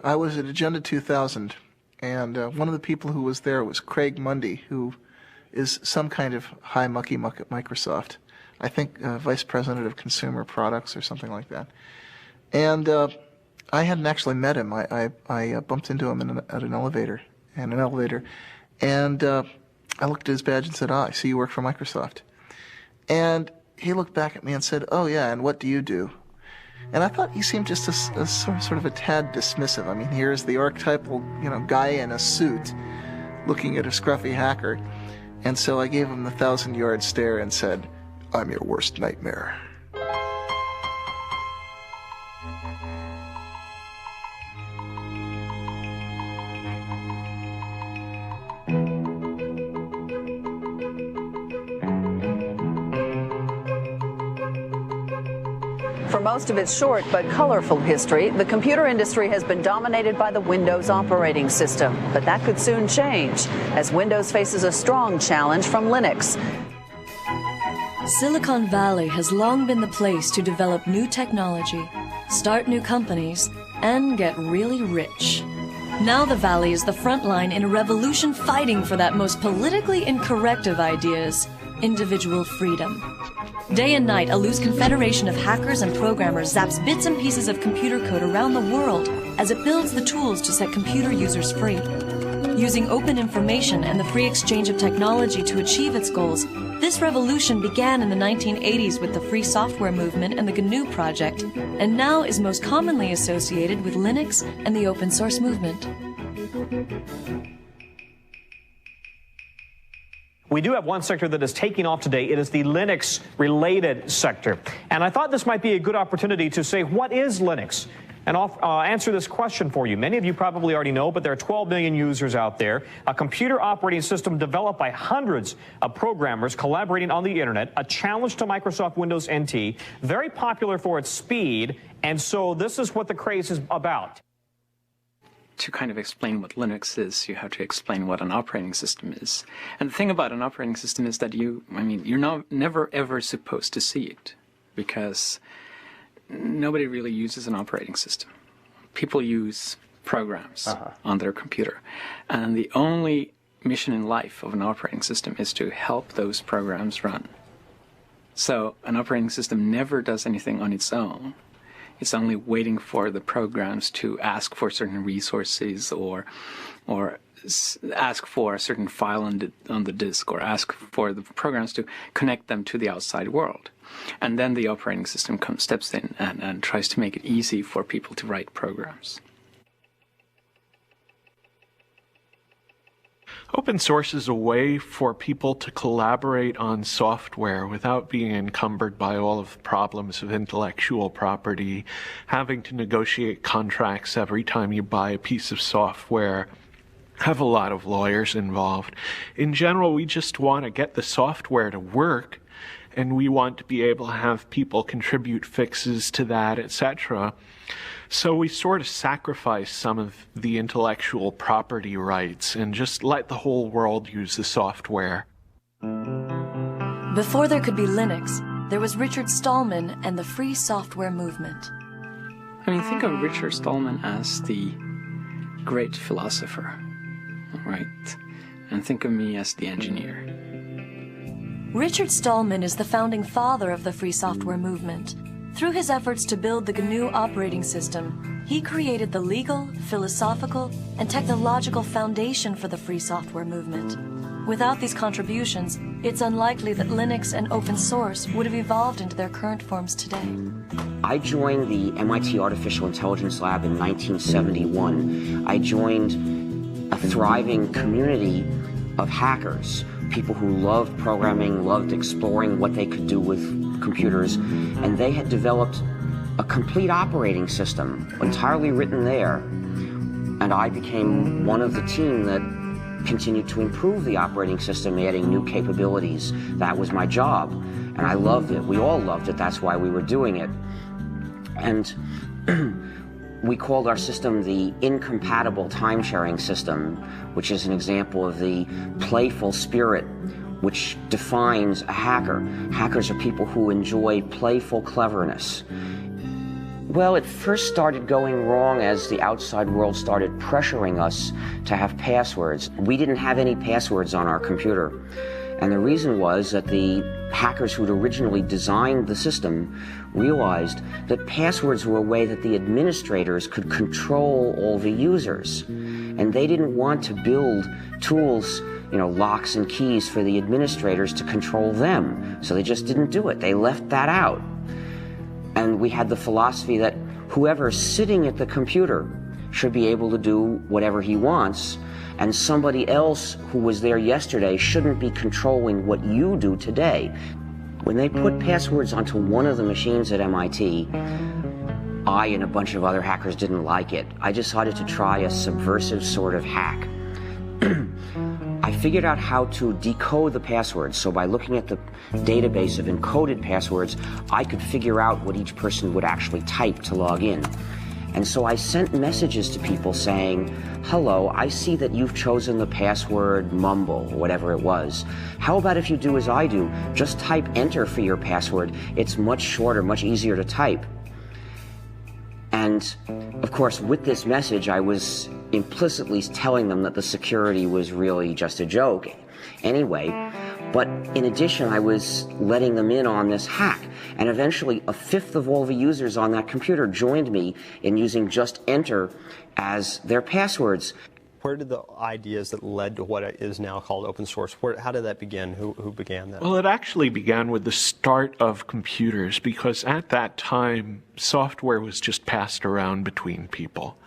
I was at Agenda 2000, and one of the people who was there was Craig Mundy, who is some kind of high mucky-muck at Microsoft. I think Vice President of Consumer Products or something like that. And I hadn't actually met him. I bumped into him at an elevator, and I looked at his badge and said, I see you work for Microsoft. And he looked back at me and said, oh yeah, and what do you do? And I thought he seemed just a sort of a tad dismissive. I mean, here's the archetypal, guy in a suit looking at a scruffy hacker. And so I gave him the 1,000-yard stare and said, I'm your worst nightmare. For most of its short but colorful history, the computer industry has been dominated by the Windows operating system. But that could soon change, as Windows faces a strong challenge from Linux. Silicon Valley has long been the place to develop new technology, start new companies, and get really rich. Now the Valley is the front line in a revolution fighting for that most politically incorrect of ideas, individual freedom. Day and night, a loose confederation of hackers and programmers zaps bits and pieces of computer code around the world as it builds the tools to set computer users free. Using open information and the free exchange of technology to achieve its goals, this revolution began in the 1980s with the free software movement and the GNU project, and now is most commonly associated with Linux and the open source movement. We do have one sector that is taking off today. It is the Linux-related sector. And I thought this might be a good opportunity to say, what is Linux? And I'll answer this question for you. Many of you probably already know, but there are 12 million users out there. A computer operating system developed by hundreds of programmers collaborating on the internet, a challenge to Microsoft Windows NT, very popular for its speed, and so this is what the craze is about. To kind of explain what Linux is, you have to explain what an operating system is. And the thing about an operating system is that you're never ever supposed to see it, because nobody really uses an operating system. People use programs on their computer. And the only mission in life of an operating system is to help those programs run. So an operating system never does anything on its own. It's only waiting for the programs to ask for certain resources or ask for a certain file on the disk, or ask for the programs to connect them to the outside world. And then the operating system steps in and tries to make it easy for people to write programs. Open source is a way for people to collaborate on software without being encumbered by all of the problems of intellectual property, having to negotiate contracts every time you buy a piece of software, have a lot of lawyers involved. In general, we just want to get the software to work, and we want to be able to have people contribute fixes to that, etc. So we sort of sacrifice some of the intellectual property rights and just let the whole world use the software. Before there could be Linux, there was Richard Stallman and the free software movement. I mean, think of Richard Stallman as the great philosopher, right? And think of me as the engineer. Richard Stallman is the founding father of the free software movement. Through his efforts to build the GNU operating system, he created the legal, philosophical, and technological foundation for the free software movement. Without these contributions, it's unlikely that Linux and open source would have evolved into their current forms today. I joined the MIT Artificial Intelligence Lab in 1971. I joined a thriving community of hackers, people who loved programming, loved exploring what they could do with computers, and they had developed a complete operating system, entirely written there. And I became one of the team that continued to improve the operating system, adding new capabilities. That was my job, and I loved it. We all loved it. That's why we were doing it. And we called our system the incompatible time-sharing system, which is an example of the playful spirit which defines a hacker. Hackers are people who enjoy playful cleverness. Well, it first started going wrong as the outside world started pressuring us to have passwords. We didn't have any passwords on our computer. And the reason was that the hackers who'd originally designed the system realized that passwords were a way that the administrators could control all the users. And they didn't want to build tools, locks and keys for the administrators to control them. So they just didn't do it. They left that out. And we had the philosophy that whoever's sitting at the computer should be able to do whatever he wants, and somebody else who was there yesterday shouldn't be controlling what you do today. When they put passwords onto one of the machines at MIT, I and a bunch of other hackers didn't like it. I decided to try a subversive sort of hack. I figured out how to decode the passwords, so by looking at the database of encoded passwords, I could figure out what each person would actually type to log in. And so I sent messages to people saying, hello, I see that you've chosen the password mumble, or whatever it was. How about if you do as I do, just type enter for your password. It's much shorter, much easier to type. And of course, with this message, I was implicitly telling them that the security was really just a joke anyway. But in addition, I was letting them in on this hack. And eventually, a fifth of all the users on that computer joined me in using just enter as their passwords. Where did the ideas that led to what is now called open source, how did that begin? Who began that? Well, it actually began with the start of computers, because at that time, software was just passed around between people.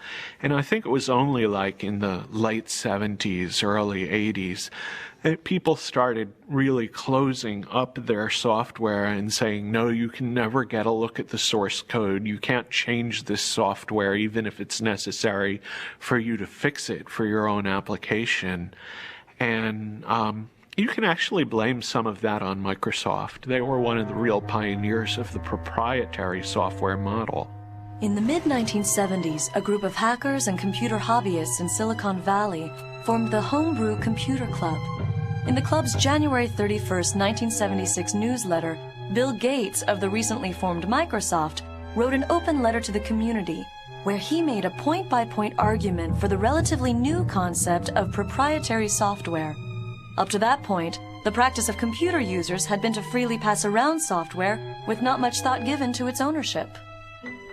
And I think it was only like in the late 70s, early 80s, that people started really closing up their software and saying, no, you can never get a look at the source code. You can't change this software, even if it's necessary for you to fix it for your own application. And you can actually blame some of that on Microsoft. They were one of the real pioneers of the proprietary software model. In the mid-1970s, a group of hackers and computer hobbyists in Silicon Valley formed the Homebrew Computer Club. In the club's January 31st, 1976 newsletter, Bill Gates of the recently formed Microsoft wrote an open letter to the community where he made a point-by-point argument for the relatively new concept of proprietary software. Up to that point, the practice of computer users had been to freely pass around software with not much thought given to its ownership.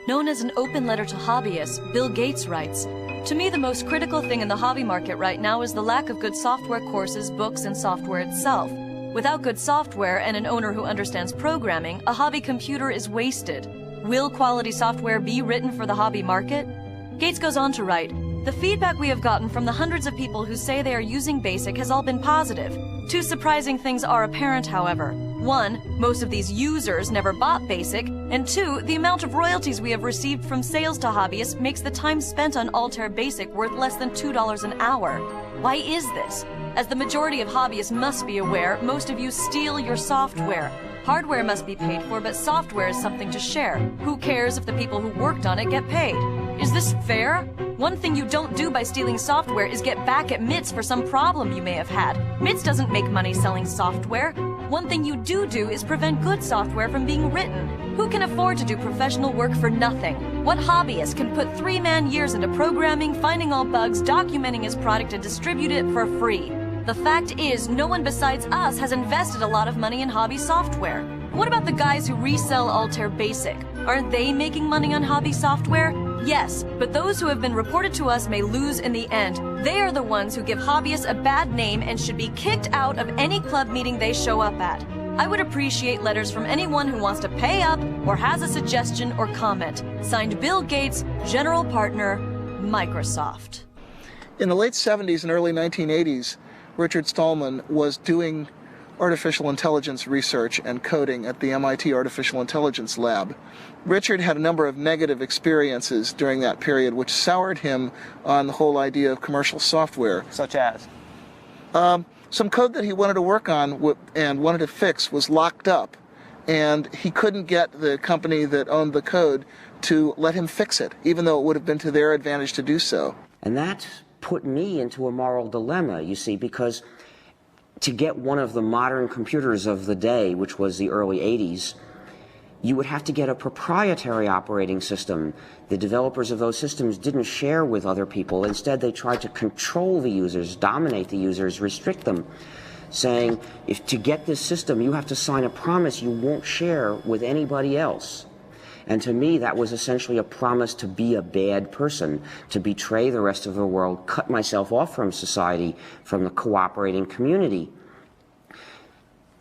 Known as an open letter to hobbyists, Bill Gates writes, "To me, the most critical thing in the hobby market right now is the lack of good software courses, books, and software itself. Without good software and an owner who understands programming, a hobby computer is wasted. Will quality software be written for the hobby market?" Gates goes on to write, "The feedback we have gotten from the hundreds of people who say they are using BASIC has all been positive. Two surprising things are apparent, however. One, most of these users never bought BASIC, and two, the amount of royalties we have received from sales to hobbyists makes the time spent on Altair BASIC worth less than $2 an hour. Why is this? As the majority of hobbyists must be aware, most of you steal your software. Hardware must be paid for, but software is something to share. Who cares if the people who worked on it get paid? Is this fair? One thing you don't do by stealing software is get back at MITS for some problem you may have had. MITS doesn't make money selling software. One thing you do is prevent good software from being written. Who can afford to do professional work for nothing? What hobbyist can put 3-man years into programming, finding all bugs, documenting his product, and distribute it for free? The fact is, no one besides us has invested a lot of money in hobby software. What about the guys who resell Altair BASIC? Aren't they making money on hobby software? Yes, but those who have been reported to us may lose in the end. They are the ones who give hobbyists a bad name and should be kicked out of any club meeting they show up at. I would appreciate letters from anyone who wants to pay up or has a suggestion or comment. Signed, Bill Gates, General Partner, Microsoft." In the late 70s and early 1980s, Richard Stallman was doing artificial intelligence research and coding at the MIT Artificial Intelligence Lab. Richard had a number of negative experiences during that period which soured him on the whole idea of commercial software. Such as? Some code that he wanted to work on and wanted to fix was locked up, and he couldn't get the company that owned the code to let him fix it, even though it would have been to their advantage to do so. And that put me into a moral dilemma, you see, because to get one of the modern computers of the day, which was the early 80s, you would have to get a proprietary operating system. The developers of those systems didn't share with other people. Instead, they tried to control the users, dominate the users, restrict them, saying, if to get this system, you have to sign a promise you won't share with anybody else. And to me, that was essentially a promise to be a bad person, to betray the rest of the world, cut myself off from society, from the cooperating community.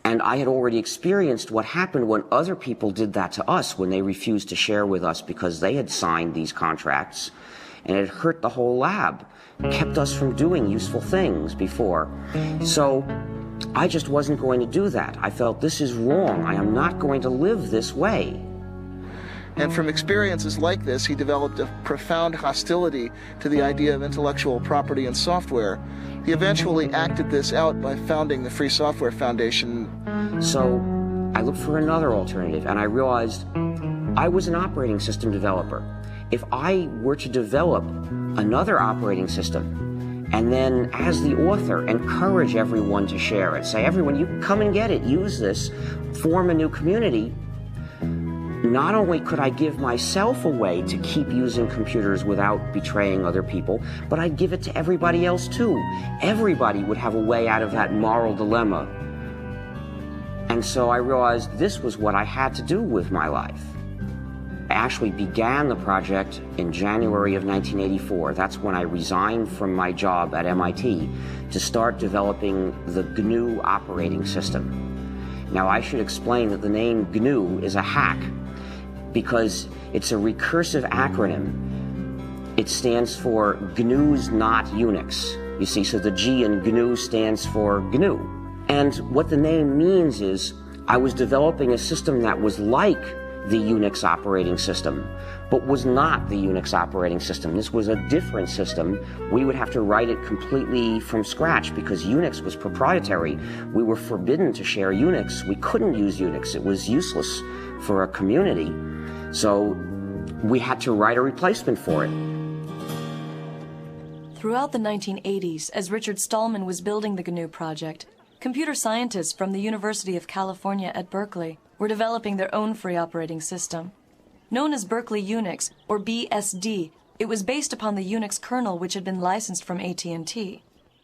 And I had already experienced what happened when other people did that to us, when they refused to share with us because they had signed these contracts. And it hurt the whole lab, kept us from doing useful things before. So I just wasn't going to do that. I felt, this is wrong. I am not going to live this way. And from experiences like this, he developed a profound hostility to the idea of intellectual property in software. He eventually acted this out by founding the Free Software Foundation. So I looked for another alternative, and I realized I was an operating system developer. If I were to develop another operating system, and then as the author encourage everyone to share it, say, everyone, you can come and get it, use this, form a new community, not only could I give myself a way to keep using computers without betraying other people, but I'd give it to everybody else too. Everybody would have a way out of that moral dilemma. And so I realized this was what I had to do with my life. I actually began the project in January of 1984. That's when I resigned from my job at MIT to start developing the GNU operating system. Now I should explain that the name GNU is a hack, because it's a recursive acronym. It stands for GNU's not Unix. You see, so the G in GNU stands for GNU. And what the name means is I was developing a system that was like the Unix operating system, but was not the Unix operating system. This was a different system. We would have to write it completely from scratch because Unix was proprietary. We were forbidden to share Unix. We couldn't use Unix. It was useless for a community. So we had to write a replacement for it. Throughout the 1980s, as Richard Stallman was building the GNU project, computer scientists from the University of California at Berkeley were developing their own free operating system. Known as Berkeley Unix, or BSD, it was based upon the Unix kernel which had been licensed from AT&T.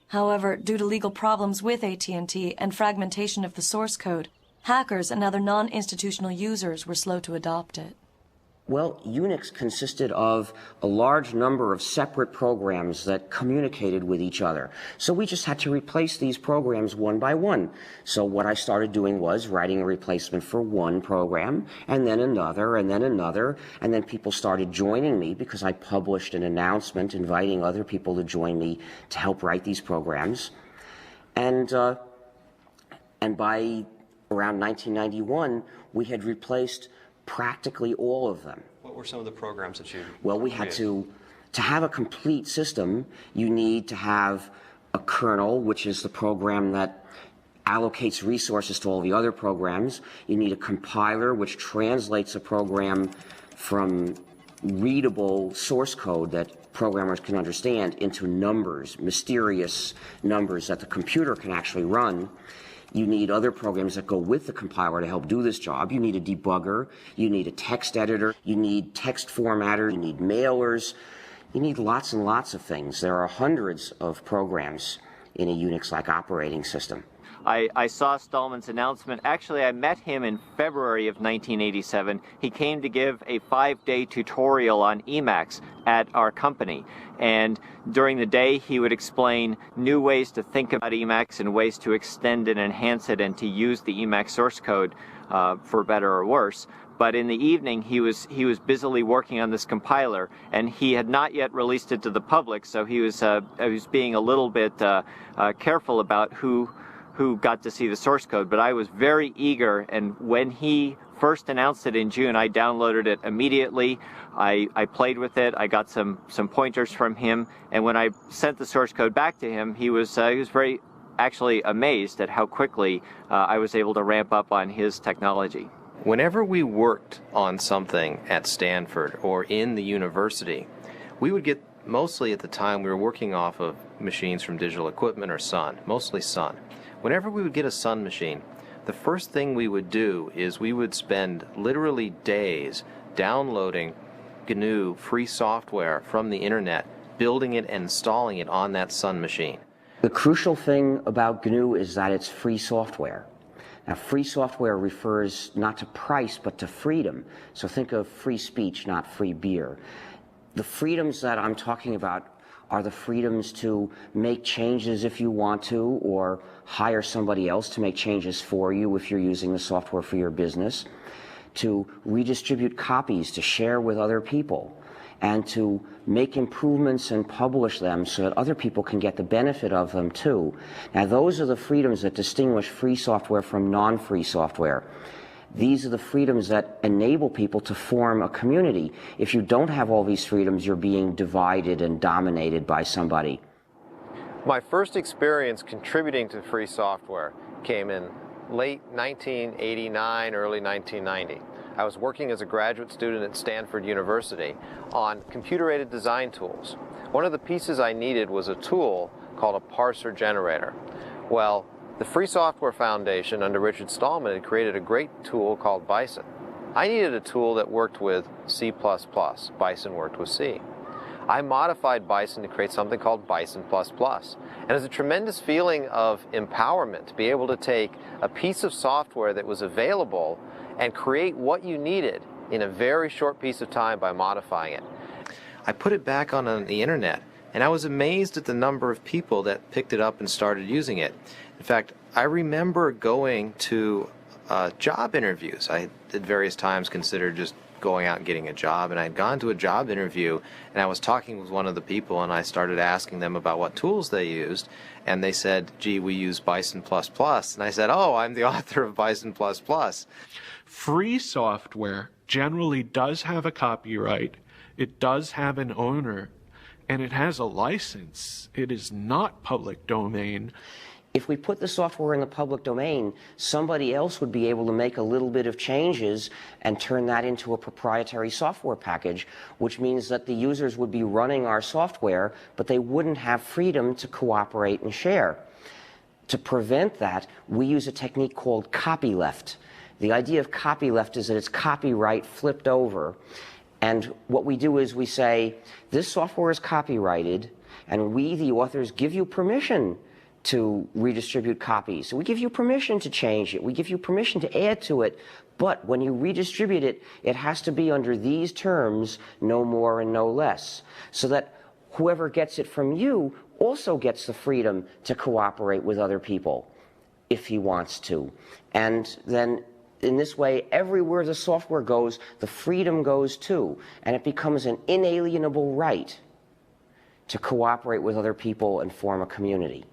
However, due to legal problems with AT&T and fragmentation of the source code, hackers and other non-institutional users were slow to adopt it. Well, Unix consisted of a large number of separate programs that communicated with each other. So we just had to replace these programs one by one. So what I started doing was writing a replacement for one program, and then another, and then another, and then people started joining me because I published an announcement inviting other people to join me to help write these programs. And by around 1991, we had replaced practically all of them. What were some of the programs that you Well, we had to have a complete system, you need to have a kernel, which is the program that allocates resources to all the other programs. You need a compiler, which translates a program from readable source code that programmers can understand into numbers, mysterious numbers that the computer can actually run. You need other programs that go with the compiler to help do this job. You need a debugger. You need a text editor. You need text formatter. You need mailers. You need lots and lots of things. There are hundreds of programs in a Unix-like operating system. I saw Stallman's announcement. Actually, I met him in February of 1987. He came to give a 5-day tutorial on Emacs at our company. And during the day, he would explain new ways to think about Emacs and ways to extend and enhance it and to use the Emacs source code for better or worse. But in the evening, he was busily working on this compiler, and he had not yet released it to the public, so he was being a little bit careful about who got to see the source code. But I was very eager, and when he first announced it in June, I downloaded it immediately. I played with it. I got some pointers from him, and when I sent the source code back to him, he was very actually amazed at how quickly I was able to ramp up on his technology. Whenever we worked on something at Stanford or in the university, we would get, mostly at the time we were working off of machines from Digital Equipment or Sun, mostly Sun. Whenever we would get a Sun machine, the first thing we would do is we would spend literally days downloading GNU free software from the internet, building it and installing it on that Sun machine. The crucial thing about GNU is that it's free software. Now, free software refers not to price, but to freedom. So think of free speech, not free beer. The freedoms that I'm talking about are the freedoms to make changes if you want to, or hire somebody else to make changes for you if you're using the software for your business, to redistribute copies, to share with other people, and to make improvements and publish them so that other people can get the benefit of them too. Now, those are the freedoms that distinguish free software from non-free software. These are the freedoms that enable people to form a community. If you don't have all these freedoms, you're being divided and dominated by somebody. My first experience contributing to free software came in late 1989, early 1990. I was working as a graduate student at Stanford University on computer-aided design tools. One of the pieces I needed was a tool called a parser generator. Well, the Free Software Foundation under Richard Stallman had created a great tool called Bison. I needed a tool that worked with C++. Bison worked with C. I modified Bison to create something called Bison++. And it's a tremendous feeling of empowerment to be able to take a piece of software that was available and create what you needed in a very short piece of time by modifying it. I put it back on the internet, and I was amazed at the number of people that picked it up and started using it. In fact, I remember going to job interviews. I at various times considered just going out and getting a job, and I had gone to a job interview, and I was talking with one of the people, and I started asking them about what tools they used, and they said, gee, we use Bison++, and I said, oh, I'm the author of Bison++. Free software generally does have a copyright, it does have an owner, and it has a license. It is not public domain. If we put the software in the public domain, somebody else would be able to make a little bit of changes and turn that into a proprietary software package, which means that the users would be running our software, but they wouldn't have freedom to cooperate and share. To prevent that, we use a technique called copyleft. The idea of copyleft is that it's copyright flipped over. And what we do is we say, this software is copyrighted, and we, the authors, give you permission to redistribute copies. So we give you permission to change it. We give you permission to add to it. But when you redistribute it, it has to be under these terms, no more and no less, so that whoever gets it from you also gets the freedom to cooperate with other people if he wants to. And then in this way, everywhere the software goes, the freedom goes too, and it becomes an inalienable right to cooperate with other people and form a community.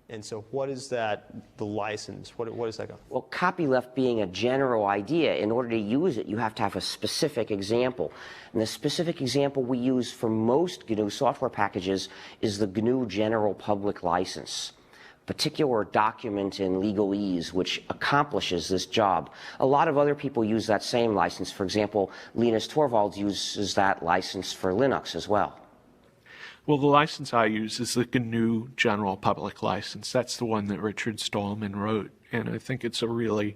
And so what is that, the license? What does that go? Well, copyleft being a general idea, in order to use it, you have to have a specific example. And the specific example we use for most GNU software packages is the GNU General Public License. Particular document in legalese which accomplishes this job. A lot of other people use that same license. For example, Linus Torvalds uses that license for Linux as well. Well, the license I use is the GNU General Public License. That's the one that Richard Stallman wrote, and I think it's a really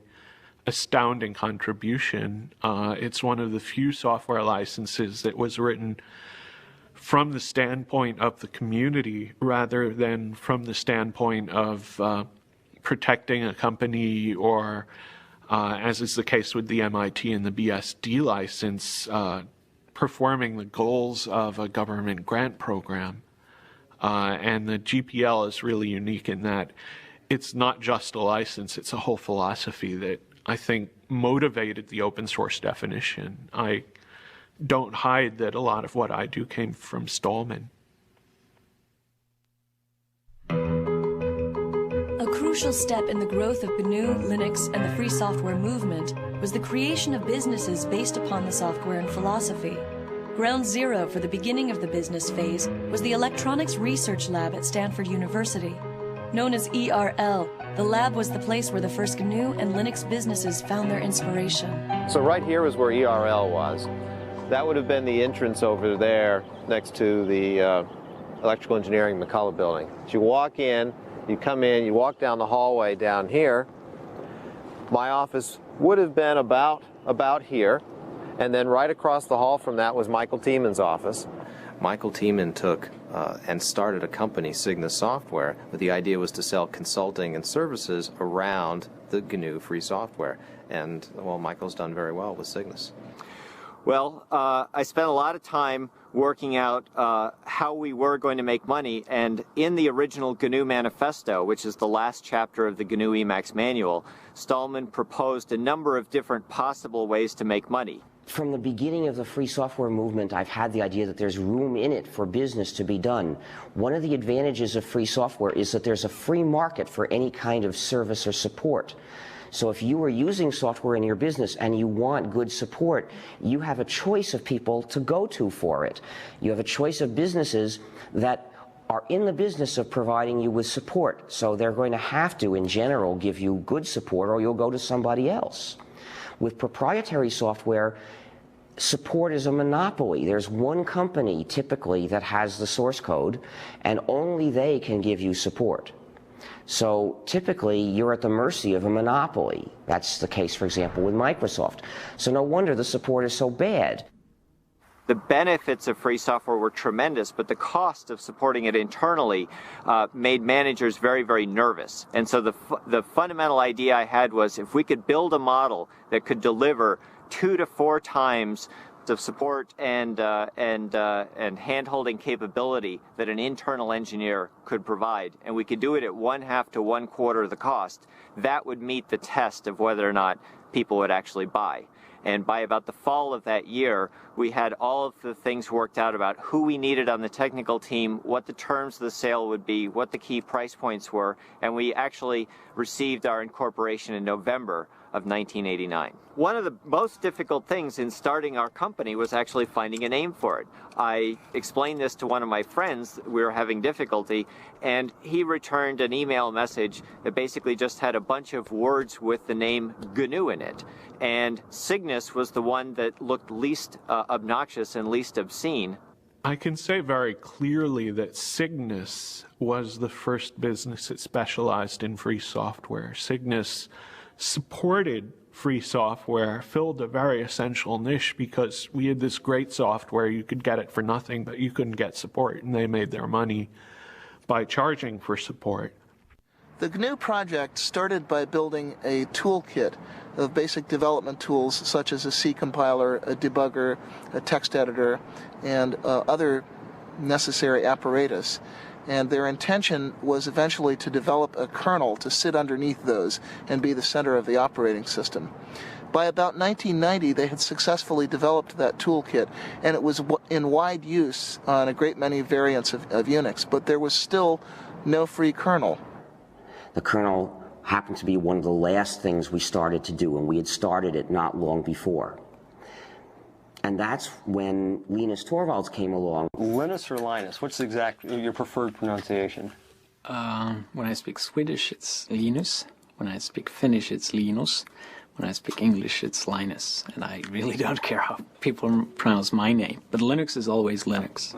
astounding contribution. It's one of the few software licenses that was written from the standpoint of the community rather than from the standpoint of protecting a company or, as is the case with the MIT and the BSD license, performing the goals of a government grant program. And the GPL is really unique in that it's not just a license, it's a whole philosophy that I think motivated the open source definition. I don't hide that a lot of what I do came from Stallman. A crucial step in the growth of GNU, Linux, and the free software movement was the creation of businesses based upon the software and philosophy. Ground zero for the beginning of the business phase was the Electronics Research Lab at Stanford University. Known as ERL, the lab was the place where the first GNU and Linux businesses found their inspiration. So right here is where ERL was. That would have been the entrance over there next to the Electrical Engineering McCullough building. So you walk in, you come in, you walk down the hallway down here, My office would have been about here, and then right across the hall from that was Michael Tieman's office. Michael Tieman took and started a company, Cygnus Software, but the idea was to sell consulting and services around the GNU free software. And, well, Michael's done very well with Cygnus. Well, I spent a lot of time working out how we were going to make money, and in the original GNU Manifesto, which is the last chapter of the GNU Emacs manual, Stallman proposed a number of different possible ways to make money. From the beginning of the free software movement, I've had the idea that there's room in it for business to be done. One of the advantages of free software is that there's a free market for any kind of service or support. So if you are using software in your business and you want good support, you have a choice of people to go to for it. You have a choice of businesses that are in the business of providing you with support. So they're going to have to, in general, give you good support, or you'll go to somebody else. With proprietary software, support is a monopoly. There's one company, typically, that has the source code, and only they can give you support. So typically, you're at the mercy of a monopoly. That's the case, for example, with Microsoft. So no wonder the support is so bad. The benefits of free software were tremendous, but the cost of supporting it internally made managers very, very nervous. And so the fundamental idea I had was, if we could build a model that could deliver 2 to 4 times of support and hand-holding capability that an internal engineer could provide, and we could do it at 1/2 to 1/4 of the cost, that would meet the test of whether or not people would actually buy. And by about the fall of that year, we had all of the things worked out about who we needed on the technical team, what the terms of the sale would be, what the key price points were, and we actually received our incorporation in November of 1989. One of the most difficult things in starting our company was actually finding a name for it. I explained this to one of my friends. We were having difficulty, and he returned an email message that basically just had a bunch of words with the name GNU in it. And Cygnus was the one that looked least obnoxious and least obscene. I can say very clearly that Cygnus was the first business that specialized in free software. Cygnus supported free software, filled a very essential niche because we had this great software. You could get it for nothing, but you couldn't get support, and they made their money by charging for support. The GNU project started by building a toolkit of basic development tools such as a C compiler, a debugger, a text editor, and other necessary apparatus. And their intention was eventually to develop a kernel to sit underneath those and be the center of the operating system. By about 1990, they had successfully developed that toolkit, and it was in wide use on a great many variants of Unix, but there was still no free kernel. The kernel happened to be one of the last things we started to do, and we had started it not long before. And that's when Linus Torvalds came along. Linus or Linus? What's your preferred pronunciation? When I speak Swedish, it's Linus. When I speak Finnish, it's Linus. When I speak English, it's Linus. And I really don't care how people pronounce my name. But Linux is always Linux.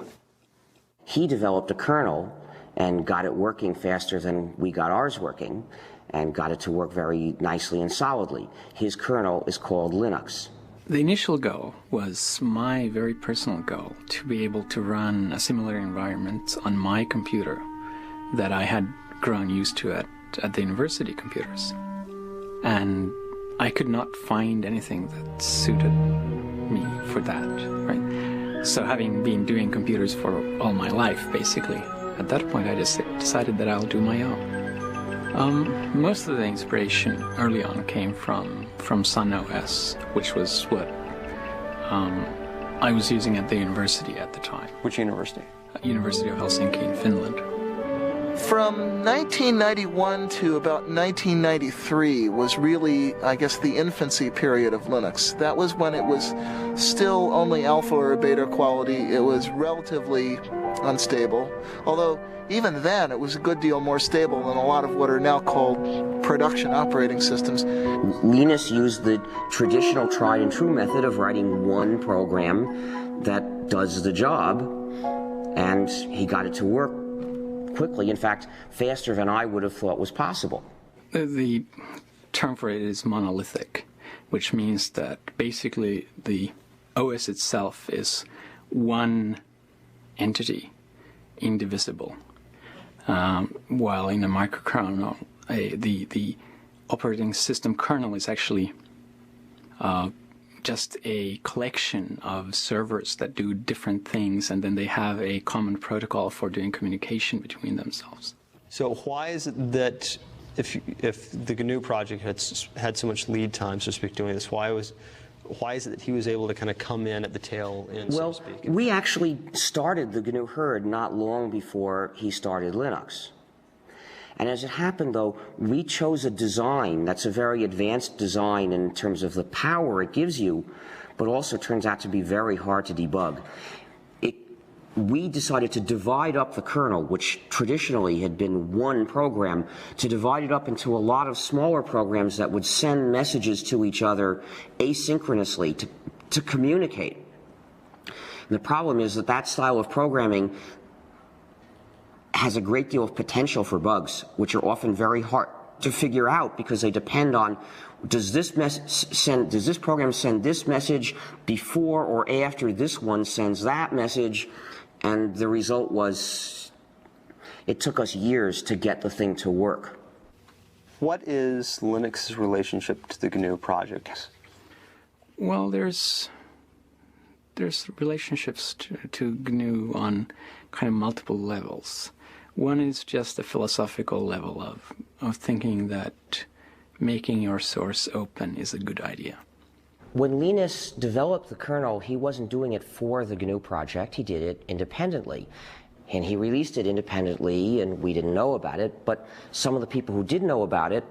He developed a kernel and got it working faster than we got ours working, and got it to work very nicely and solidly. His kernel is called Linux. The initial goal was my very personal goal, to be able to run a similar environment on my computer that I had grown used to at the university computers. And I could not find anything that suited me for that, right? So having been doing computers for all my life, basically, at that point I just decided that I'll do my own. Most of the inspiration early on came from Sun OS, which was what I was using at the university at the time. Which university? University of Helsinki in Finland. From 1991 to about 1993 was really, I guess, the infancy period of Linux. That was when it was still only alpha or beta quality. It was relatively unstable, although even then it was a good deal more stable than a lot of what are now called production operating systems. Linus used the traditional tried and true method of writing one program that does the job, and he got it to work quickly, in fact, faster than I would have thought was possible. The term for it is monolithic, which means that basically the OS itself is one entity, indivisible, while in a microkernel, the operating system kernel is actually just a collection of servers that do different things, and then they have a common protocol for doing communication between themselves. So why is it that if the GNU project had so much lead time, so to speak, doing this, why is it that he was able to kind of come in at the tail end, so to speak? Well, we actually started the GNU herd not long before he started Linux. And as it happened, though, we chose a design that's a very advanced design in terms of the power it gives you, but also turns out to be very hard to debug. We decided to divide up the kernel, which traditionally had been one program, to divide it up into a lot of smaller programs that would send messages to each other asynchronously to communicate. And the problem is that style of programming has a great deal of potential for bugs, which are often very hard to figure out because they depend on does this program send this message before or after this one sends that message. And the result was, it took us years to get the thing to work. What is Linux's relationship to the GNU project? Well, there's relationships to GNU on kind of multiple levels. One is just the philosophical level of thinking that making your source open is a good idea. When Linus developed the kernel, he wasn't doing it for the GNU project. He did it independently. And he released it independently, and we didn't know about it. But some of the people who did know about it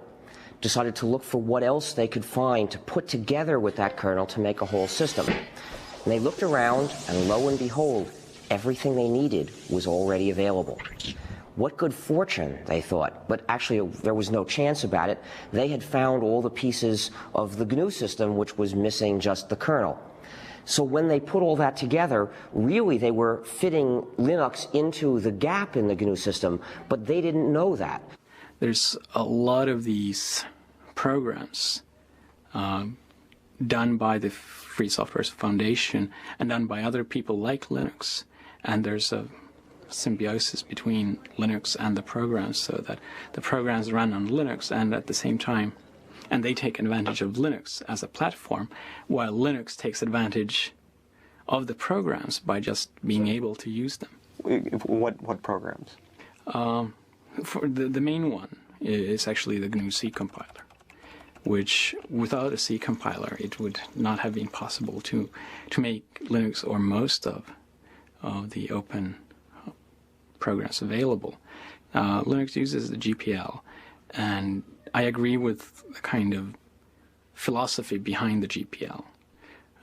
decided to look for what else they could find to put together with that kernel to make a whole system. And they looked around, and lo and behold, everything they needed was already available. What good fortune, they thought, but actually there was no chance about it. They had found all the pieces of the GNU system, which was missing just the kernel. So when they put all that together, really they were fitting Linux into the gap in the GNU system, but they didn't know that. There's a lot of these programs done by the Free Software Foundation and done by other people like Linux, and there's a symbiosis between Linux and the programs, so that the programs run on Linux and at the same time, and they take advantage of Linux as a platform, while Linux takes advantage of the programs by just being able to use them. What programs? For the main one is actually the GNU C compiler, which without a C compiler it would not have been possible to make Linux or most of the open programs available. Linux uses the GPL, and I agree with the kind of philosophy behind the GPL.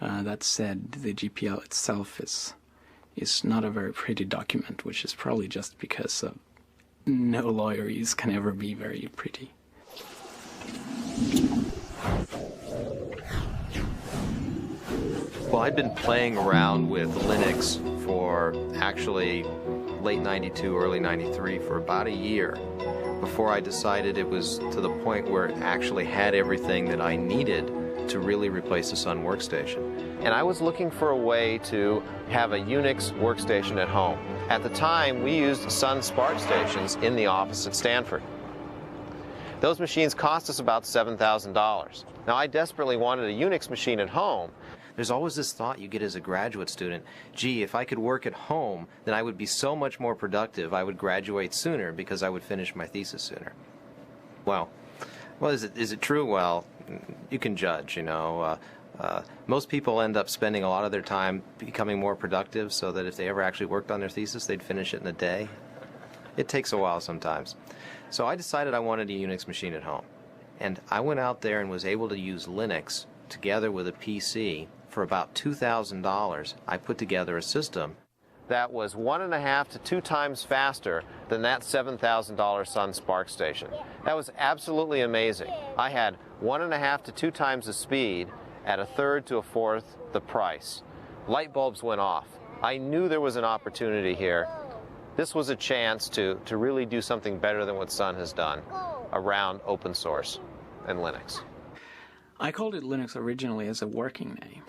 That said, the GPL itself is not a very pretty document, which is probably just because no lawyers can ever be very pretty. Well, I'd been playing around with Linux for actually late 92, early 93 for about a year before I decided it was to the point where it actually had everything that I needed to really replace the Sun workstation. And I was looking for a way to have a Unix workstation at home. At the time, we used Sun SPARC stations in the office at Stanford. Those machines cost us about $7,000. Now, I desperately wanted a Unix machine at home. There's always this thought you get as a graduate student, gee, if I could work at home, then I would be so much more productive. I would graduate sooner because I would finish my thesis sooner. Well, is it true? Well, you can judge, you know. Most people end up spending a lot of their time becoming more productive so that if they ever actually worked on their thesis, they'd finish it in a day. It takes a while sometimes. So I decided I wanted a Unix machine at home. And I went out there and was able to use Linux together with a PC. For about $2,000, I put together a system that was 1.5 to 2 times faster than that $7,000 Sun SPARC station. That was absolutely amazing. I had 1.5 to 2 times the speed at 1/3 to 1/4 the price. Light bulbs went off. I knew there was an opportunity here. This was a chance to really do something better than what Sun has done around open source. and Linux? I called it Linux originally as a working name,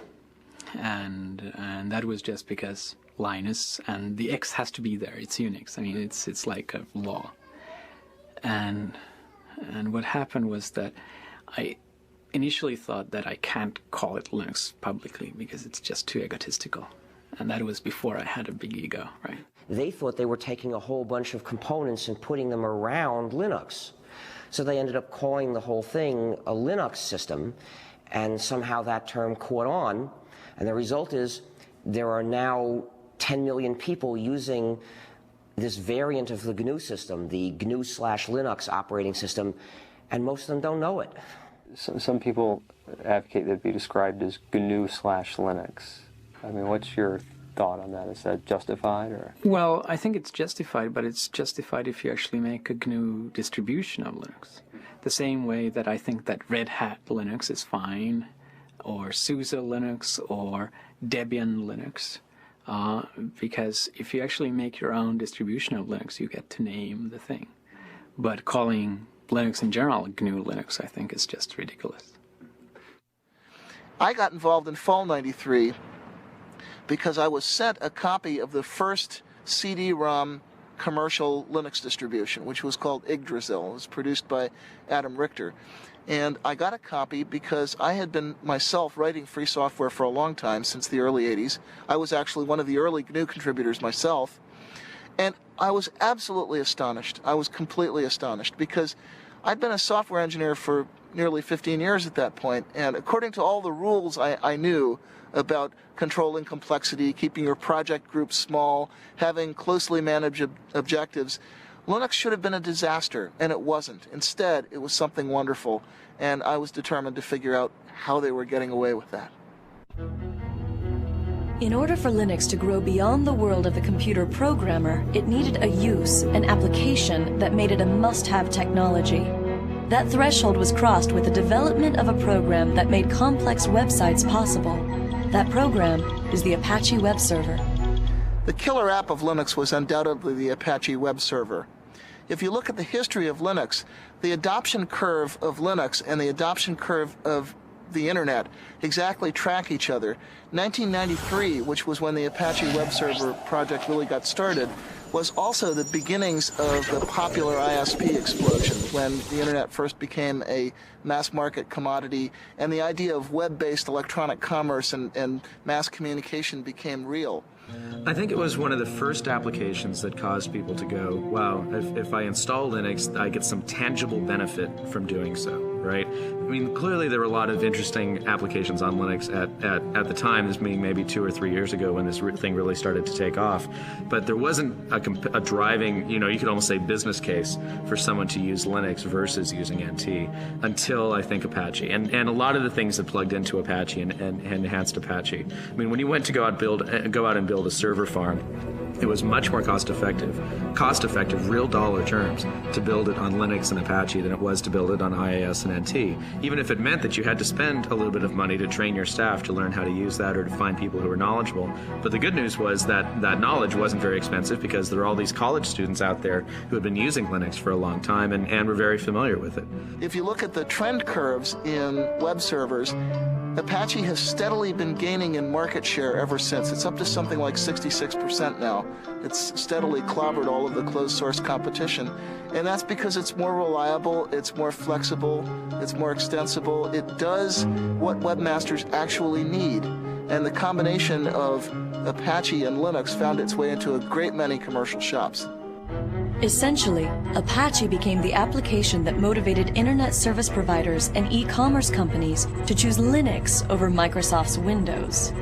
and that was just because Linus, and the X has to be there. It's Unix. I mean, it's like a law. And what happened was that I initially thought that I can't call it Linux publicly because it's just too egotistical. And that was before I had a big ego, right? They thought they were taking a whole bunch of components and putting them around Linux. So they ended up calling the whole thing a Linux system, and somehow that term caught on. And the result is there are now 10 million people using this variant of the GNU system, the GNU/Linux operating system, and most of them don't know it. Some people advocate that it be described as GNU/Linux. I mean, what's your thought on that? Is that justified, or? Well, I think it's justified, but it's justified if you actually make a GNU distribution of Linux. The same way that I think that Red Hat Linux is fine, or SUSE Linux, or Debian Linux. Because if you actually make your own distribution of Linux, you get to name the thing. But calling Linux in general GNU Linux, I think, is just ridiculous. I got involved in Fall '93 because I was sent a copy of the first CD-ROM commercial Linux distribution, which was called Yggdrasil. It was produced by Adam Richter. And I got a copy because I had been myself writing free software for a long time, since the early 80s. I was actually one of the early GNU contributors myself. And I was absolutely astonished. I was completely astonished because I'd been a software engineer for nearly 15 years at that point. And according to all the rules I knew about controlling complexity, keeping your project groups small, having closely managed objectives, Linux should have been a disaster, and it wasn't. Instead, it was something wonderful, and I was determined to figure out how they were getting away with that. In order for Linux to grow beyond the world of the computer programmer, it needed a use, an application that made it a must-have technology. That threshold was crossed with the development of a program that made complex websites possible. That program is the Apache web server. The killer app of Linux was undoubtedly the Apache web server. If you look at the history of Linux, the adoption curve of Linux and the adoption curve of the Internet exactly track each other. 1993, which was when the Apache web server project really got started, was also the beginnings of the popular ISP explosion, when the Internet first became a mass market commodity and the idea of web-based electronic commerce and mass communication became real. I think it was one of the first applications that caused people to go, wow, if I install Linux, I get some tangible benefit from doing so, right? I mean, clearly there were a lot of interesting applications on Linux at the time, this being maybe 2 or 3 years ago when this thing really started to take off. But there wasn't a driving, you could almost say business case for someone to use Linux versus using NT until, I think, Apache. And a lot of the things that plugged into Apache and enhanced Apache. I mean, when you went to go out and build a server farm, it was much more cost-effective, real dollar terms, to build it on Linux and Apache than it was to build it on IIS and NT, even if it meant that you had to spend a little bit of money to train your staff to learn how to use that or to find people who were knowledgeable. But the good news was that that knowledge wasn't very expensive because there are all these college students out there who had been using Linux for a long time and were very familiar with it. If you look at the trend curves in web servers, Apache has steadily been gaining in market share ever since. It's up to something like 66% now. It's steadily clobbered all of the closed source competition. And that's because it's more reliable, it's more flexible, it's more extensible. It does what webmasters actually need. And the combination of Apache and Linux found its way into a great many commercial shops. Essentially, Apache became the application that motivated internet service providers and e-commerce companies to choose Linux over Microsoft's Windows.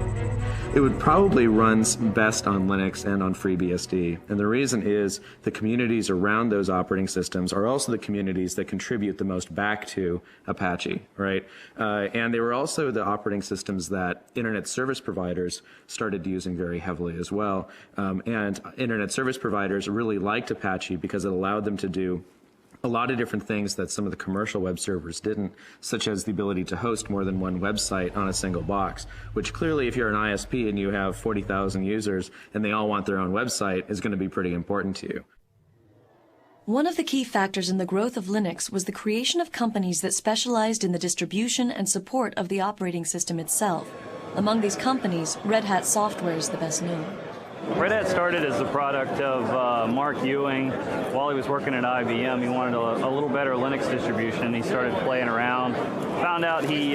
It would probably run best on Linux and on FreeBSD. And the reason is the communities around those operating systems are also the communities that contribute the most back to Apache, right? And they were also the operating systems that internet service providers started using very heavily as well. And internet service providers really liked Apache because it allowed them to do a lot of different things that some of the commercial web servers didn't, such as the ability to host more than one website on a single box, which clearly if you're an ISP and you have 40,000 users and they all want their own website is going to be pretty important to you. One of the key factors in the growth of Linux was the creation of companies that specialized in the distribution and support of the operating system itself. Among these companies, Red Hat Software is the best known. Red Hat started as the product of Mark Ewing. While he was working at IBM, he wanted a little better Linux distribution. He started playing around. Found out he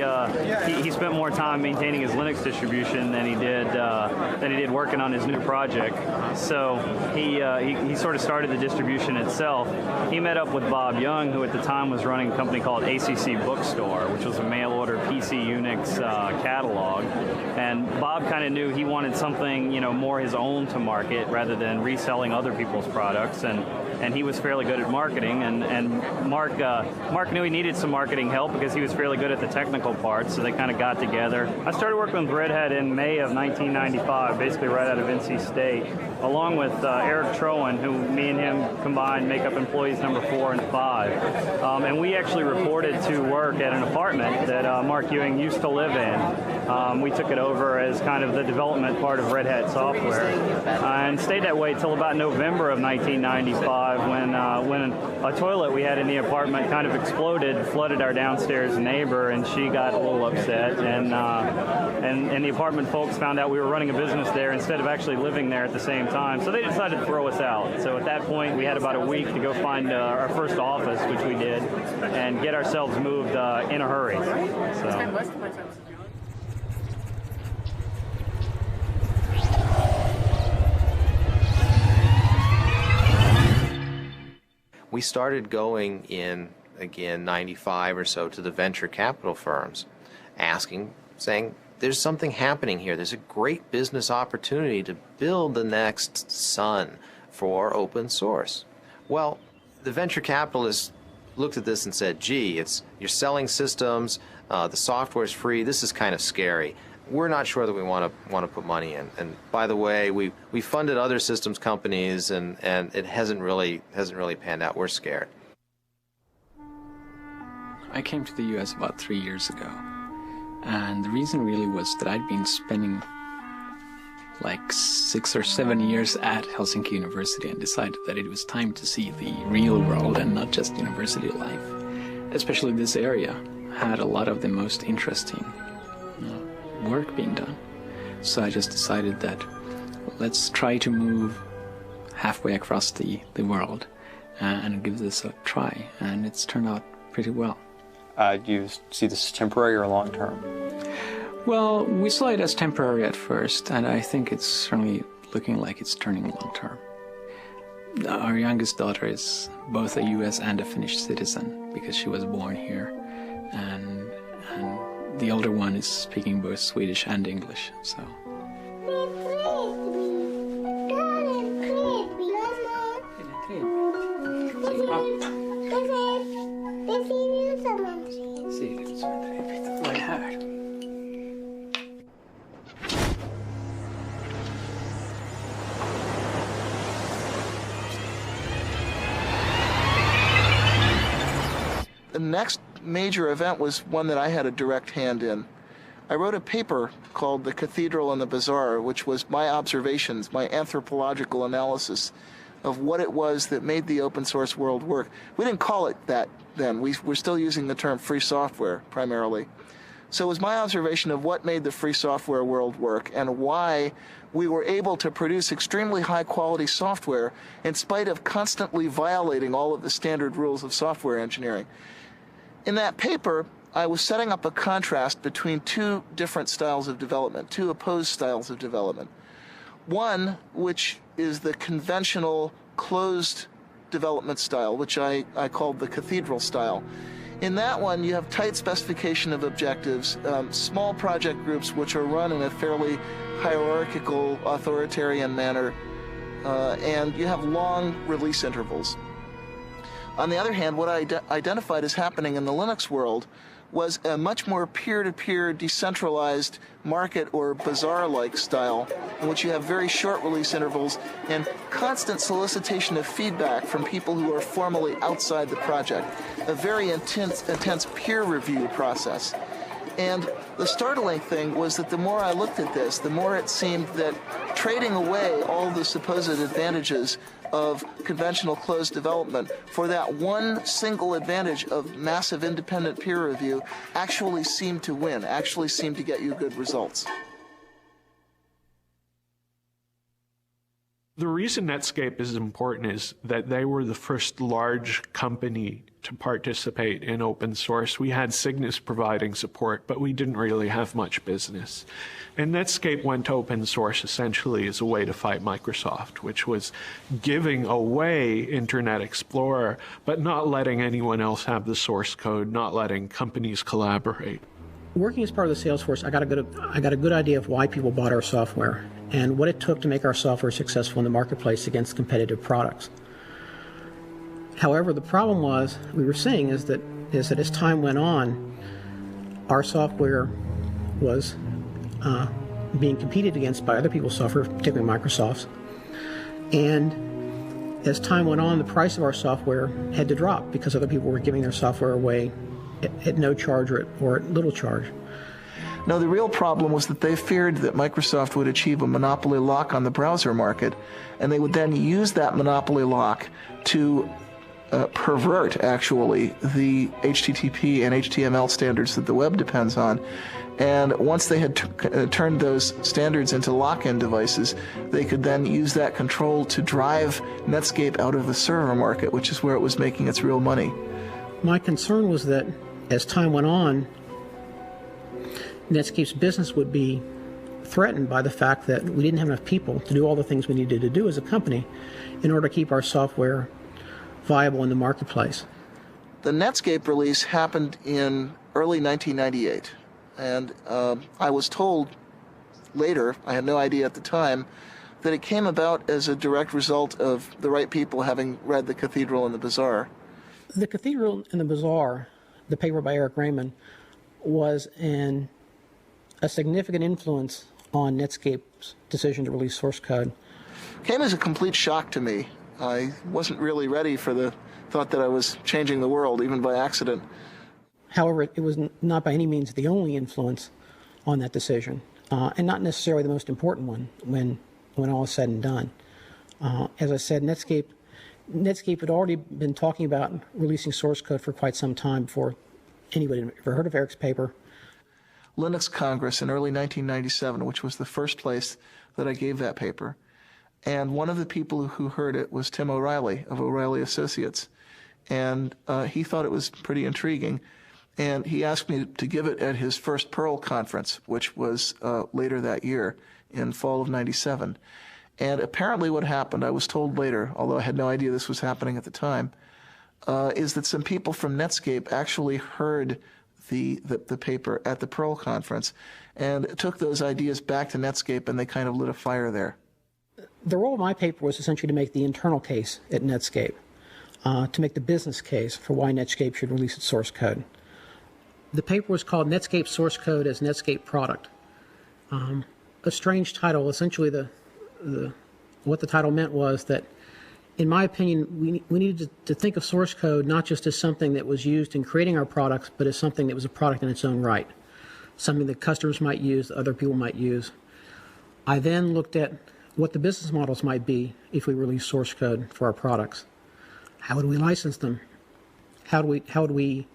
spent more time maintaining his Linux distribution than he did working on his new project. So he sort of started the distribution itself. He met up with Bob Young, who at the time was running a company called ACC Bookstore, which was a mail-order PC Unix catalog. And Bob kind of knew he wanted something, more his own to market rather than reselling other people's products, and he was fairly good at marketing, and Mark knew he needed some marketing help because he was fairly good at the technical parts, so they kind of got together. I started working with Red Hat in May of 1995, basically right out of NC State, along with Eric Trowan, who me and him combined make up employees number 4 and 5. And we actually reported to work at an apartment that Mark Ewing used to live in. We took it over as kind of the development part of Red Hat Software, and stayed that way till about November of 1995 when a toilet we had in the apartment kind of exploded, flooded our downstairs neighbor, and she got a little upset, and the apartment folks found out we were running a business there instead of actually living there at the same time, so they decided to throw us out. So at that point we had about a week to go find our first office, which we did, and get ourselves moved in a hurry. So. We started going in, again, 95 or so to the venture capital firms, saying, there's something happening here. There's a great business opportunity to build the next Sun for open source. Well, the venture capitalists looked at this and said, gee, you're selling systems, the software's free, this is kind of scary. We're not sure that we want to put money in. And by the way, we funded other systems companies, and it hasn't really panned out. We're scared. I came to the U.S. about 3 years ago, and the reason really was that I'd been spending like 6 or 7 years at Helsinki University and decided that it was time to see the real world and not just university life. Especially this area had a lot of the most interesting work being done. So I just decided that let's try to move halfway across the world and give this a try, and it's turned out pretty well. Do you see this as temporary or long-term? Well, we saw it as temporary at first, and I think it's certainly looking like it's turning long-term. Our youngest daughter is both a U.S. and a Finnish citizen because she was born here, and the older one is speaking both Swedish and English, so. The next major event was one that I had a direct hand in. I wrote a paper called The Cathedral and the Bazaar, which was my observations, my anthropological analysis of what it was that made the open source world work. We didn't call it that then. We're still using the term free software primarily. So it was my observation of what made the free software world work and why we were able to produce extremely high quality software in spite of constantly violating all of the standard rules of software engineering. In that paper, I was setting up a contrast between two different styles of development, two opposed styles of development. One, which is the conventional closed development style, which I called the cathedral style. In that one, you have tight specification of objectives, small project groups which are run in a fairly hierarchical, authoritarian manner, and you have long release intervals. On the other hand, what I identified as happening in the Linux world was a much more peer-to-peer, decentralized market or bazaar-like style in which you have very short release intervals and constant solicitation of feedback from people who are formally outside the project, a very intense peer review process. And the startling thing was that the more I looked at this, the more it seemed that trading away all the supposed advantages of conventional closed development for that one single advantage of massive independent peer review actually seem to win, actually seem to get you good results. The reason Netscape is important is that they were the first large company to participate in open source. We had Cygnus providing support, but we didn't really have much business. And Netscape went to open source essentially as a way to fight Microsoft, which was giving away Internet Explorer, but not letting anyone else have the source code, not letting companies collaborate. Working as part of the sales force, I got a good idea of why people bought our software and what it took to make our software successful in the marketplace against competitive products. However, the problem we were seeing is that as time went on, our software was being competed against by other people's software, particularly Microsoft's. And as time went on, the price of our software had to drop because other people were giving their software away at no charge or at little charge. No, the real problem was that they feared that Microsoft would achieve a monopoly lock on the browser market, and they would then use that monopoly lock to pervert, actually, the HTTP and HTML standards that the web depends on. And once they had turned those standards into lock-in devices, they could then use that control to drive Netscape out of the server market, which is where it was making its real money. My concern was that as time went on, Netscape's business would be threatened by the fact that we didn't have enough people to do all the things we needed to do as a company in order to keep our software viable in the marketplace. The Netscape release happened in early 1998, and I was told later, I had no idea at the time, that it came about as a direct result of the right people having read The Cathedral and the Bazaar. The Cathedral and the Bazaar, the paper by Eric Raymond, was a significant influence on Netscape's decision to release source code. Came as a complete shock to me. I wasn't really ready for the thought that I was changing the world, even by accident. However, it was not by any means the only influence on that decision, and not necessarily the most important one when all is said and done. As I said, Netscape had already been talking about releasing source code for quite some time before anybody had ever heard of Eric's paper. Linux Congress in early 1997, which was the first place that I gave that paper. And one of the people who heard it was Tim O'Reilly of O'Reilly Associates. And he thought it was pretty intriguing. And he asked me to give it at his first Perl conference, which was later that year in fall of 97. And apparently what happened, I was told later, although I had no idea this was happening at the time, is that some people from Netscape actually heard the paper at the Perl conference and took those ideas back to Netscape, and they kind of lit a fire there. The role of my paper was essentially to make the internal case at Netscape, to make the business case for why Netscape should release its source code. The paper was called Netscape Source Code as Netscape Product. A strange title. Essentially, what the title meant was that, in my opinion, we needed to think of source code not just as something that was used in creating our products, but as something that was a product in its own right, something that customers might use, other people might use. I then looked at what the business models might be if we release source code for our products. How would we license them? How would we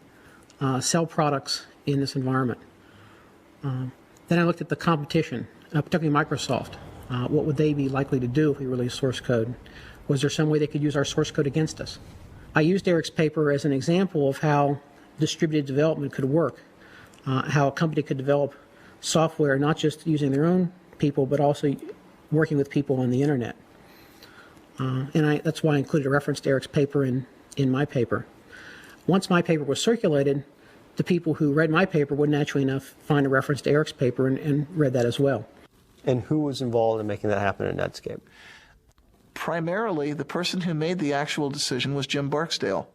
sell products in this environment? Then I looked at the competition, particularly Microsoft. What would they be likely to do if we release source code? Was there some way they could use our source code against us? I used Eric's paper as an example of how distributed development could work, how a company could develop software not just using their own people, but also working with people on the internet. And that's why I included a reference to Eric's paper in my paper. Once my paper was circulated, the people who read my paper would naturally enough find a reference to Eric's paper and read that as well. And who was involved in making that happen at Netscape? Primarily, the person who made the actual decision was Jim Barksdale.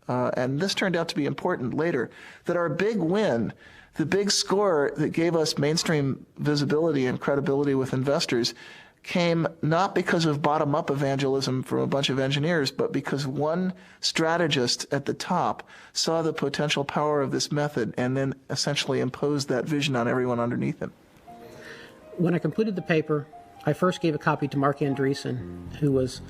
And this turned out to be important later, that our big win, the big score that gave us mainstream visibility and credibility with investors, came not because of bottom-up evangelism from a bunch of engineers, but because one strategist at the top saw the potential power of this method and then essentially imposed that vision on everyone underneath him. When I completed the paper, I first gave a copy to Mark Andreessen, who was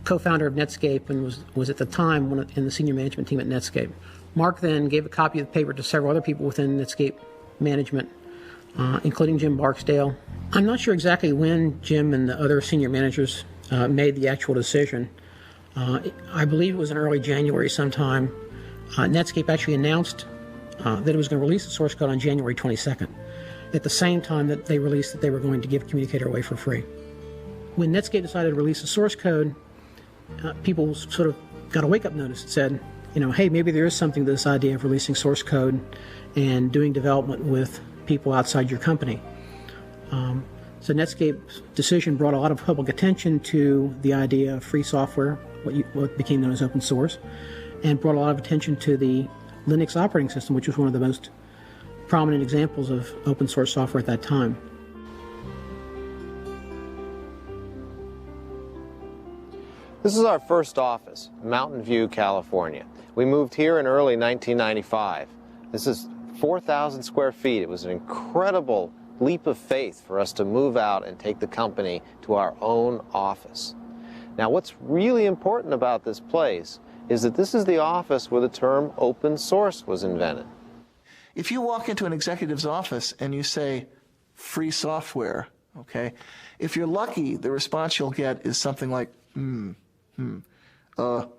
co-founder of Netscape and was at the time in the senior management team at Netscape. Mark then gave a copy of the paper to several other people within Netscape management, including Jim Barksdale. I'm not sure exactly when Jim and the other senior managers made the actual decision. I believe it was in early January sometime. Netscape actually announced that it was going to release the source code on January 22nd, at the same time that they released that they were going to give Communicator away for free. When Netscape decided to release the source code, people sort of got a wake-up notice that said, hey, maybe there is something to this idea of releasing source code and doing development with people outside your company. So Netscape's decision brought a lot of public attention to the idea of free software, what became known as open source, and brought a lot of attention to the Linux operating system, which was one of the most prominent examples of open source software at that time. This is our first office, Mountain View, California. We moved here in early 1995. This is 4,000 square feet. It was an incredible leap of faith for us to move out and take the company to our own office. Now, what's really important about this place is that this is the office where the term open source was invented. If you walk into an executive's office and you say free software, okay, if you're lucky, the response you'll get is something like,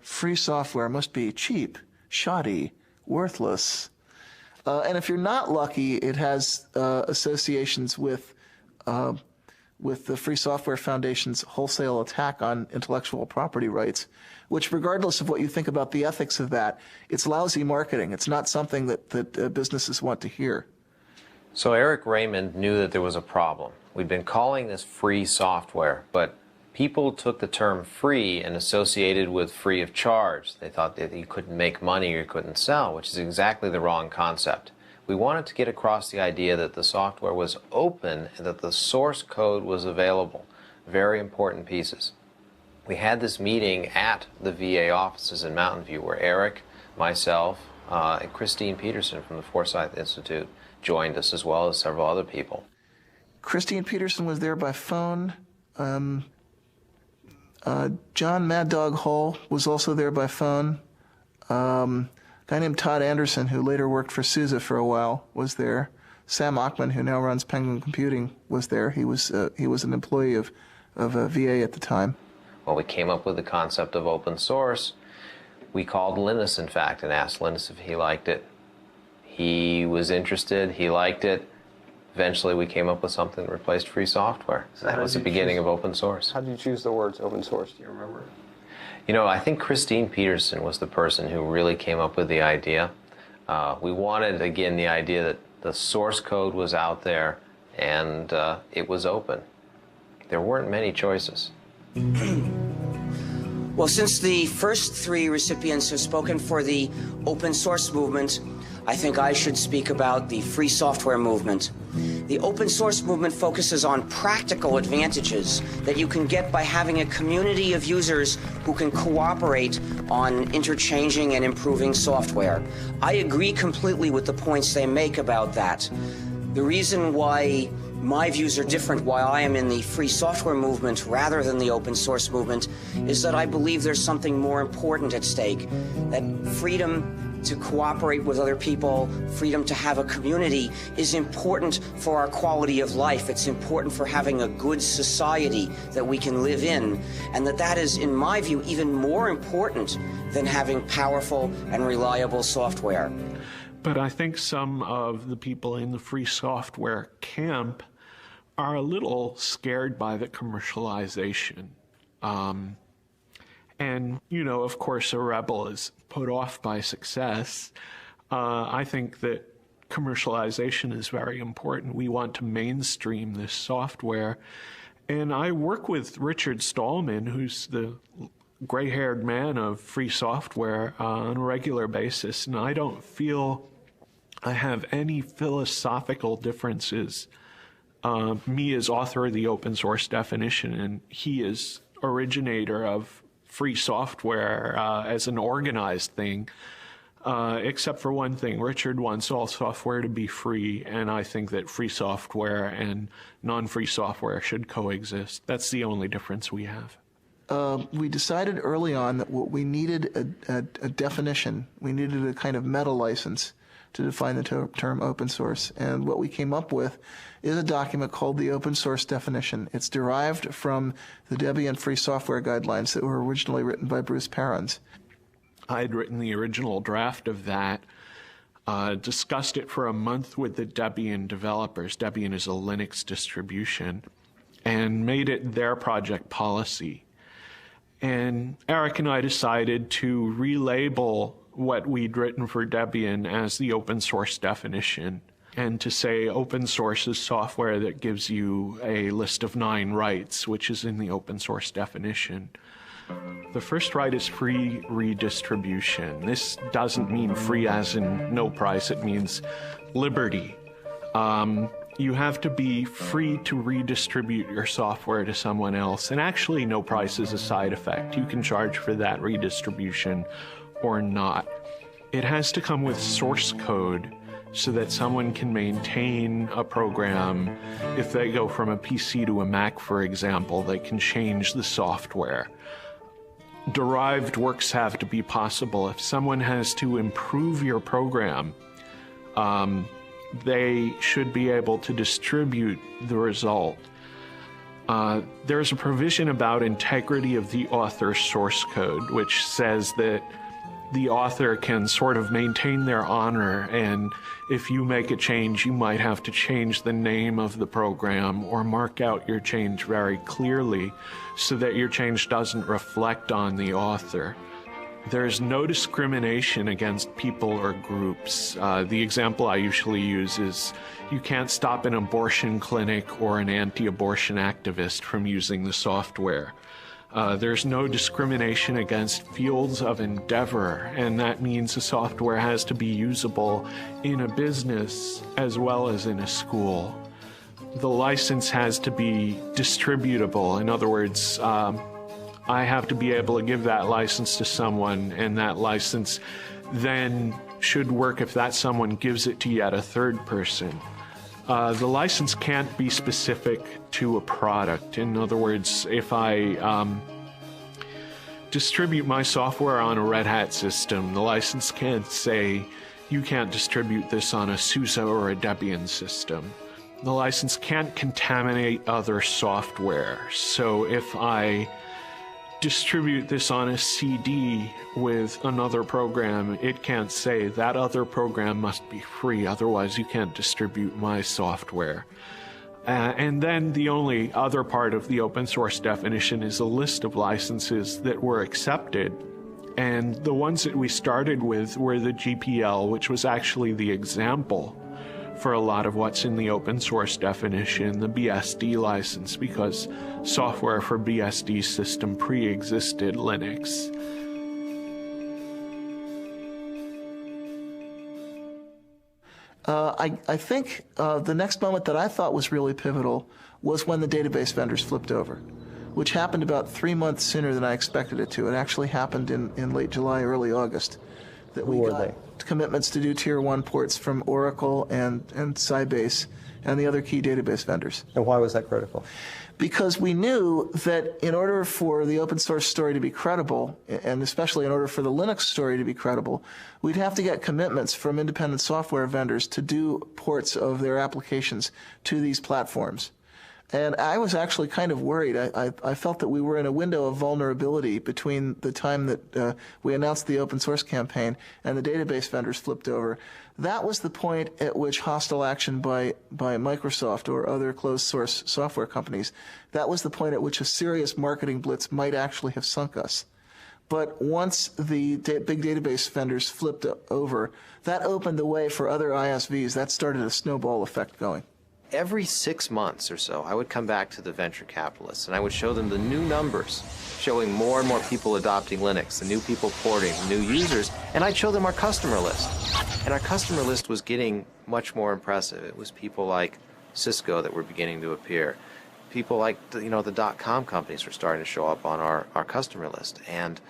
free software must be cheap, shoddy, worthless. And if you're not lucky, it has associations with the Free Software Foundation's wholesale attack on intellectual property rights, which, regardless of what you think about the ethics of that, it's lousy marketing. It's not something that businesses want to hear. So Eric Raymond knew that there was a problem. We'd been calling this free software, but people took the term free and associated with free of charge. They thought that you couldn't make money or you couldn't sell, which is exactly the wrong concept. We wanted to get across the idea that the software was open and that the source code was available. Very important pieces. We had this meeting at the VA offices in Mountain View where Eric, myself, and Christine Peterson from the Forsyth Institute joined us, as well as several other people. Christine Peterson was there by phone. John Mad Dog Hall was also there by phone. A guy named Todd Anderson, who later worked for SUSE for a while, was there. Sam Ochman, who now runs Penguin Computing, was there. He was an employee of VA at the time. Well, we came up with the concept of open source. We called Linus, in fact, and asked Linus if he liked it. He was interested. He liked it. Eventually, we came up with something that replaced free software. So that was the beginning of open source. How did you choose the words open source? Do you remember? You know, I think Christine Peterson was the person who really came up with the idea. We wanted, again, the idea that the source code was out there and it was open. There weren't many choices. Well, since the first three recipients have spoken for the open source movement, I think I should speak about the free software movement. The open source movement focuses on practical advantages that you can get by having a community of users who can cooperate on interchanging and improving software. I agree completely with the points they make about that. The reason why my views are different, why I am in the free software movement rather than the open source movement, is that I believe there's something more important at stake, that freedom to cooperate with other people, freedom to have a community is important for our quality of life. It's important for having a good society that we can live in, and that is, in my view, even more important than having powerful and reliable software. But I think some of the people in the free software camp are a little scared by the commercialization. And, you know, of course, a rebel is put off by success. I think that commercialization is very important. We want to mainstream this software. And I work with Richard Stallman, who's the gray-haired man of free software, on a regular basis. And I don't feel I have any philosophical differences. Me as author of the open source definition, and he is originator of free software as an organized thing, except for one thing. Richard wants all software to be free, and I think that free software and non-free software should coexist. That's the only difference we have. we decided early on that what we needed a definition. We needed a kind of meta license to define the term open source. And what we came up with is a document called the Open Source Definition. It's derived from the Debian Free Software Guidelines that were originally written by Bruce Perens. I had written the original draft of that, discussed it for a month with the Debian developers. Debian is a Linux distribution, and made it their project policy. And Eric and I decided to relabel what we'd written for Debian as the open source definition, and to say open source is software that gives you a list of 9 rights, which is in the open source definition. The first right is free redistribution. This doesn't mean free as in no price, it means liberty. You have to be free to redistribute your software to someone else, and actually no price is a side effect. You can charge for that redistribution or not. It has to come with source code so that someone can maintain a program. If they go from a PC to a Mac, for example, they can change the software. Derived works have to be possible. If someone has to improve your program, they should be able to distribute the result. There's a provision about integrity of the author's source code, which says that the author can sort of maintain their honor, and if you make a change, you might have to change the name of the program or mark out your change very clearly so that your change doesn't reflect on the author. There's no discrimination against people or groups. The example I usually use is you can't stop an abortion clinic or an anti-abortion activist from using the software. There's no discrimination against fields of endeavor, and that means the software has to be usable in a business as well as in a school. The license has to be distributable. In other words, I have to be able to give that license to someone, and that license then should work if that someone gives it to yet a third person. The license can't be specific to a product. In other words, if I distribute my software on a Red Hat system, the license can't say, you can't distribute this on a SUSE or a Debian system. The license can't contaminate other software. So if I distribute this on a CD with another program, it can't say that other program must be free, otherwise you can't distribute my software. And then the only other part of the open source definition is a list of licenses that were accepted. And the ones that we started with were the GPL, which was actually the example for a lot of what's in the open source definition, the BSD license, because software for BSD system pre-existed Linux. I think the next moment that I thought was really pivotal was when the database vendors flipped over, which happened about 3 months sooner than I expected it to. It actually happened in late July, early August. That we got commitments to do Tier 1 ports from Oracle and Sybase and the other key database vendors. And why was that critical? Because we knew that in order for the open source story to be credible, and especially in order for the Linux story to be credible, we'd have to get commitments from independent software vendors to do ports of their applications to these platforms. And I was actually kind of worried. I felt that we were in a window of vulnerability between the time that we announced the open source campaign and the database vendors flipped over. That was the point at which hostile action by Microsoft or other closed source software companies, that was the point at which a serious marketing blitz might actually have sunk us. But once the big database vendors flipped over, that opened the way for other ISVs. That started a snowball effect going. Every 6 months or so, I would come back to the venture capitalists and I would show them the new numbers, showing more and more people adopting Linux, the new people porting, new users, and I'd show them our customer list. And our customer list was getting much more impressive. It was people like Cisco that were beginning to appear. People like the .com companies were starting to show up on our customer list. And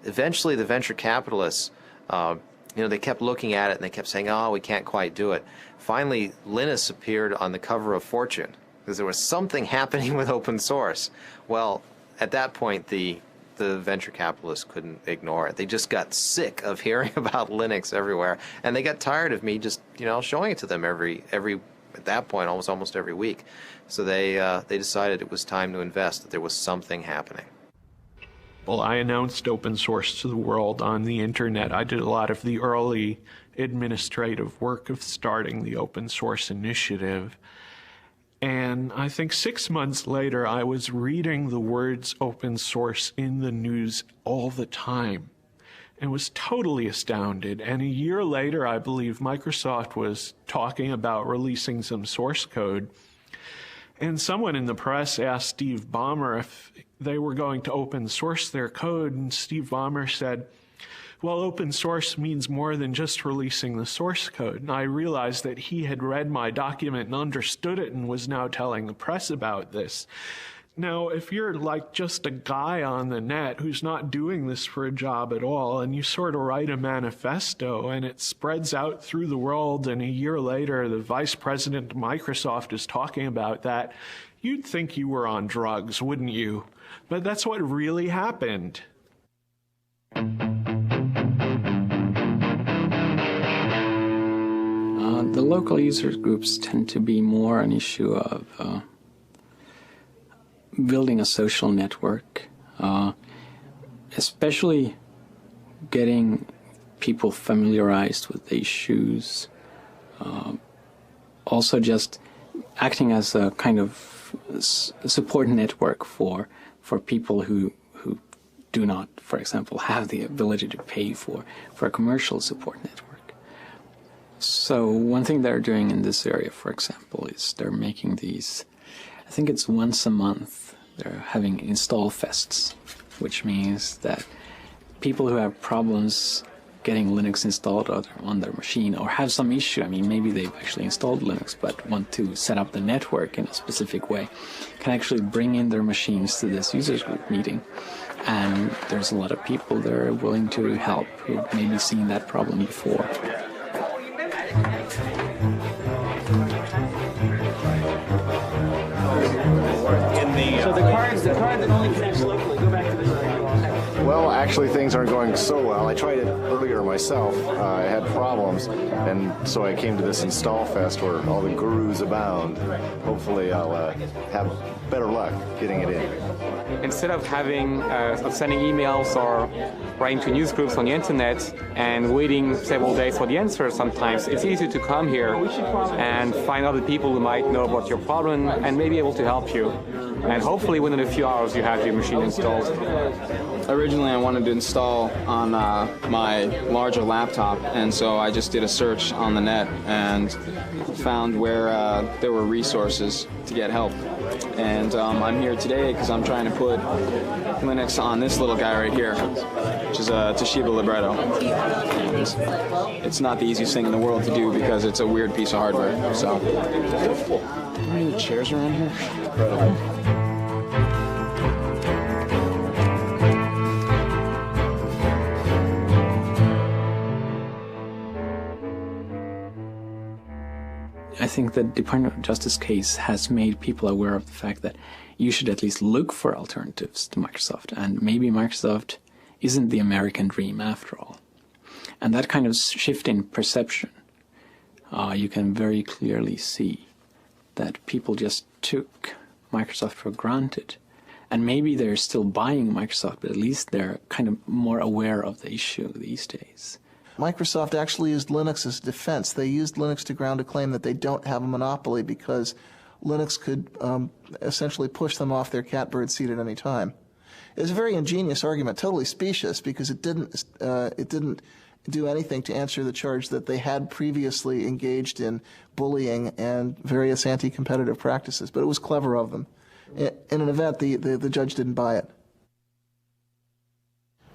eventually the venture capitalists, they kept looking at it and they kept saying, oh, we can't quite do it. Finally, Linus appeared on the cover of Fortune because there was something happening with open source. Well, at that point, the the venture capitalists couldn't ignore it. They just got sick of hearing about Linux everywhere, and they got tired of me just, showing it to them every at that point almost every week. So they decided it was time to invest, that there was something happening. Well, I announced open source to the world on the internet. I did a lot of the early administrative work of starting the open source initiative. And I think 6 months later, I was reading the words open source in the news all the time and was totally astounded. And a year later, I believe Microsoft was talking about releasing some source code. And someone in the press asked Steve Ballmer if they were going to open source their code. And Steve Ballmer said, well, open source means more than just releasing the source code. And I realized that he had read my document and understood it and was now telling the press about this. Now, if you're like just a guy on the net who's not doing this for a job at all, and you sort of write a manifesto and it spreads out through the world, and a year later the vice president of Microsoft is talking about that, you'd think you were on drugs, wouldn't you? But that's what really happened. The local user groups tend to be more an issue of building a social network, especially getting people familiarized with the issues, also just acting as a kind of support network for people who do not, for example, have the ability to pay for a commercial support network. So one thing they're doing in this area, for example, is they're making these, I think it's once a month, they're having install fests, which means that people who have problems getting Linux installed on their machine or have some issue, I mean, maybe they've actually installed Linux but want to set up the network in a specific way, can actually bring in their machines to this users group meeting. And there's a lot of people that are willing to help who've maybe seen that problem before. So the card that only connects locally, go back to this. Well, actually things aren't going so well. I tried it earlier myself. I had problems, and so I came to this install fest where all the gurus abound. Hopefully I'll have better luck getting it in. Instead of sending emails or writing to news groups on the internet and waiting several days for the answer sometimes, it's easy to come here and find other people who might know about your problem and may be able to help you. And hopefully within a few hours you have your machine installed. Originally I wanted to install on my larger laptop, and so I just did a search on the net and found where there were resources to get help. And I'm here today because I'm trying to put Linux on this little guy right here, which is a Toshiba Libretto. And it's not the easiest thing in the world to do because it's a weird piece of hardware. So, are there any chairs around here? I think the Department of Justice case has made people aware of the fact that you should at least look for alternatives to Microsoft, and maybe Microsoft isn't the American dream after all. And that kind of shift in perception, you can very clearly see that people just took Microsoft for granted. And maybe they're still buying Microsoft, but at least they're kind of more aware of the issue these days. Microsoft actually used Linux as defense. They used Linux to ground a claim that they don't have a monopoly because Linux could essentially push them off their catbird seat at any time. It was a very ingenious argument, totally specious, because it didn't do anything to answer the charge that they had previously engaged in bullying and various anti-competitive practices. But it was clever of them. In an event, the judge didn't buy it.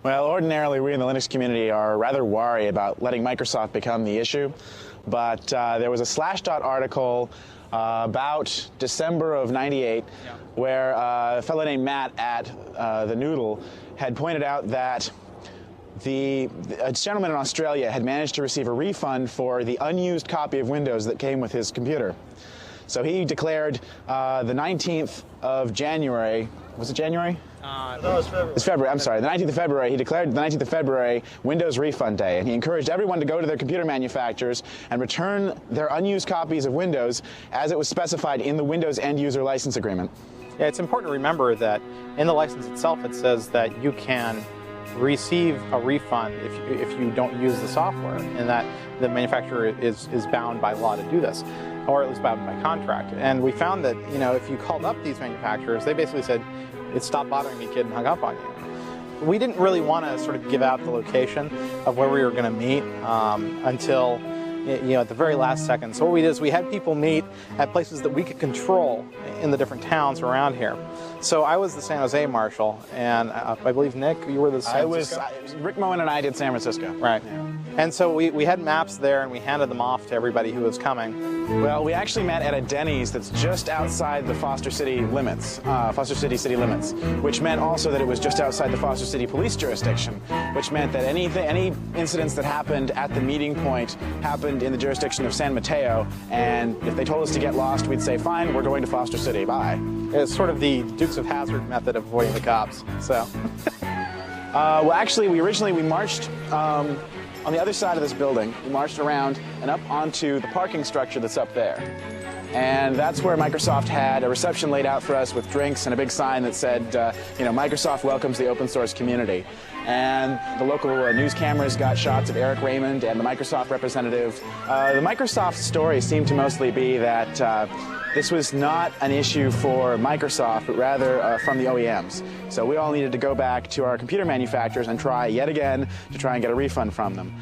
Well, ordinarily we in the Linux community are rather wary about letting Microsoft become the issue, but there was a Slashdot article about December of '98 where a fellow named Matt at the Noodle had pointed out that a gentleman in Australia had managed to receive a refund for the unused copy of Windows that came with his computer. So he declared the 19th of January, was it January? No, it's February. It's February, I'm sorry, the 19th of February. He declared the 19th of February Windows Refund Day, and he encouraged everyone to go to their computer manufacturers and return their unused copies of Windows as it was specified in the Windows End User License Agreement. Yeah, it's important to remember that in the license itself it says that you can receive a refund if you don't use the software, and that the manufacturer is bound by law to do this, or at least bound by contract. And we found that, you know, if you called up these manufacturers, they basically said, "It stopped bothering me, kid," and hung up on you. We didn't really want to sort of give out the location of where we were going to meet until, you know, at the very last second. So what we did is we had people meet at places that we could control in the different towns around here. So I was the San Jose marshal, and I believe, Nick, you were the San Francisco? Rick Moen and I did San Francisco. Right. Yeah. And so we had maps there, and we handed them off to everybody who was coming. Well, we actually met at a Denny's that's just outside the Foster City limits, Foster City city limits, which meant also that it was just outside the Foster City police jurisdiction, which meant that any incidents that happened at the meeting point happened in the jurisdiction of San Mateo, and if they told us to get lost, we'd say, fine, we're going to Foster City, bye. It's sort of the Dukes of Hazzard method of avoiding the cops, so. Well, actually, we marched on the other side of this building. We marched around and up onto the parking structure that's up there. And that's where Microsoft had a reception laid out for us with drinks and a big sign that said, you know, Microsoft welcomes the open source community. And the local news cameras got shots of Eric Raymond and the Microsoft representative. The Microsoft story seemed to mostly be that this was not an issue for Microsoft, but rather from the OEMs. So we all needed to go back to our computer manufacturers and try yet again to try and get a refund from them.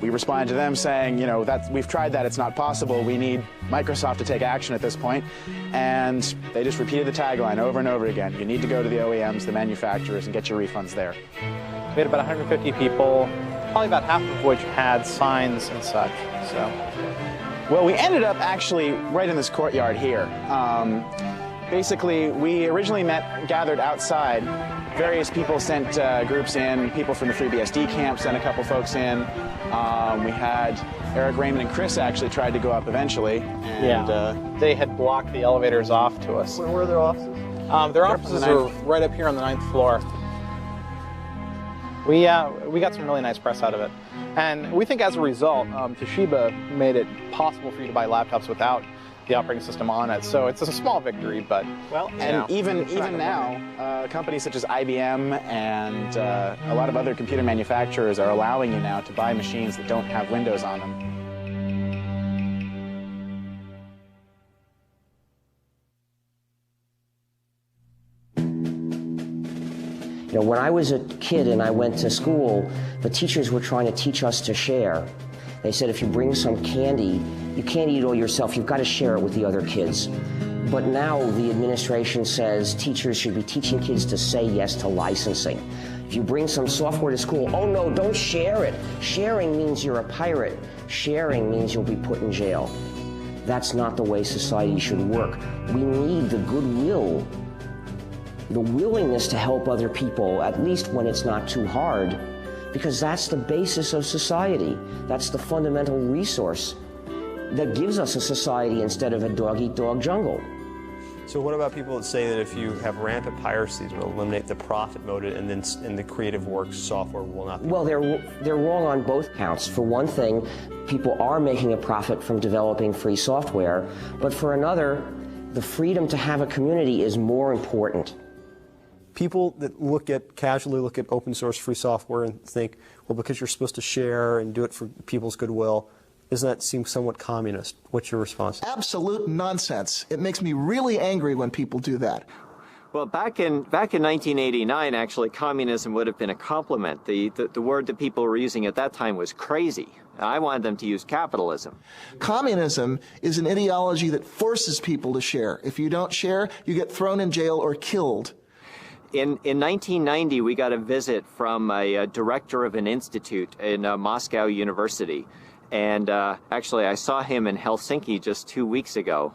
We responded to them saying, you know, we've tried that, it's not possible. We need Microsoft to take action at this point. And they just repeated the tagline over and over again. You need to go to the OEMs, the manufacturers, and get your refunds there. We had about 150 people, probably about half of which had signs and such, so. Well, we ended up actually right in this courtyard here. Basically, we originally gathered outside. Various people sent groups in. People from the FreeBSD camp sent a couple folks in. We had Eric Raymond and Chris actually tried to go up eventually. And, they had blocked the elevators off to us. Where were their offices? Their offices are right up here on the 9th floor. We got some really nice press out of it. And we think as a result, Toshiba made it possible for you to buy laptops without the operating system on it. So it's a small victory, but well, and even now, companies such as IBM and a lot of other computer manufacturers are allowing you now to buy machines that don't have Windows on them. You know, when I was a kid and I went to school, the teachers were trying to teach us to share. They said if you bring some candy, you can't eat it all yourself, you've got to share it with the other kids. But now the administration says teachers should be teaching kids to say yes to licensing. If you bring some software to school, oh no, don't share it. Sharing means you're a pirate. Sharing means you'll be put in jail. That's not the way society should work. We need the goodwill, the willingness to help other people, at least when it's not too hard, because that's the basis of society. That's the fundamental resource that gives us a society instead of a dog-eat-dog jungle. So what about people that say that if you have rampant piracy, it will eliminate the profit motive, and then in the creative works software will not be? Well, they're wrong on both counts. For one thing, people are making a profit from developing free software, but for another, the freedom to have a community is more important. People that casually look at open source free software and think, well, because you're supposed to share and do it for people's goodwill, doesn't that seem somewhat communist? What's your response? Absolute nonsense. It makes me really angry when people do that. Well, back in 1989, actually, communism would have been a compliment. The word that people were using at that time was crazy. I wanted them to use capitalism. Communism is an ideology that forces people to share. If you don't share, you get thrown in jail or killed. In 1990, we got a visit from a director of an institute in Moscow University. And actually, I saw him in Helsinki just 2 weeks ago.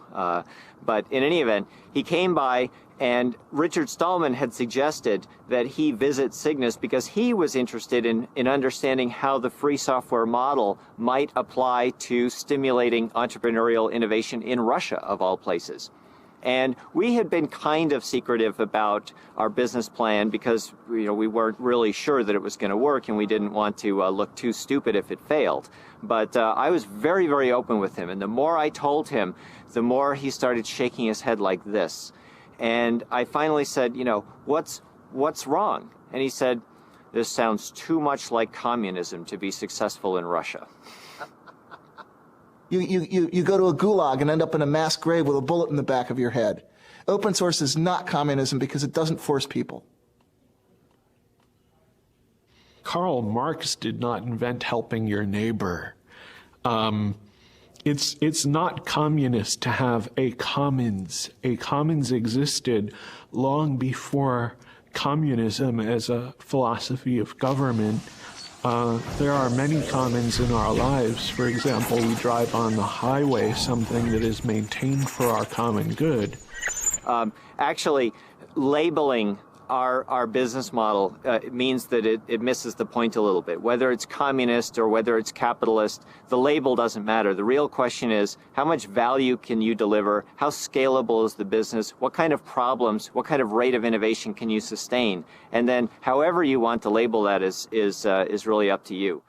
But in any event, he came by And Richard Stallman had suggested that he visit Cygnus because he was interested in understanding how the free software model might apply to stimulating entrepreneurial innovation in Russia, of all places. And we had been kind of secretive about our business plan because we weren't really sure that it was going to work, and we didn't want to look too stupid if it failed. But I was very, very open with him, and the more I told him, the more he started shaking his head like this. And I finally said, what's wrong? And he said, this sounds too much like communism to be successful in Russia. You go to a gulag and end up in a mass grave with a bullet in the back of your head. Open source is not communism because it doesn't force people. Karl Marx did not invent helping your neighbor. It's not communist to have a commons. A commons existed long before communism as a philosophy of government. There are many commons in our lives. For example, we drive on the highway, something that is maintained for our common good. Actually, labeling our business model means that it misses the point a little bit. Whether it's communist or whether it's capitalist, the label doesn't matter. The real question is, how much value can you deliver? How scalable is the business? What kind of problems, what kind of rate of innovation can you sustain? And then however you want to label that is really up to you.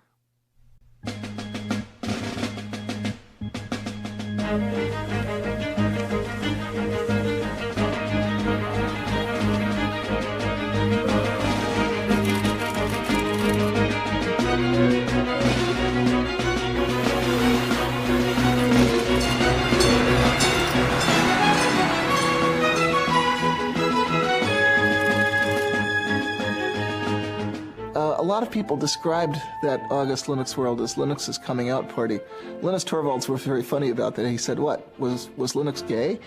A lot of people described that August Linux World as Linux's coming out party. Linus Torvalds was very funny about that. He said, "What, was Linux gay?"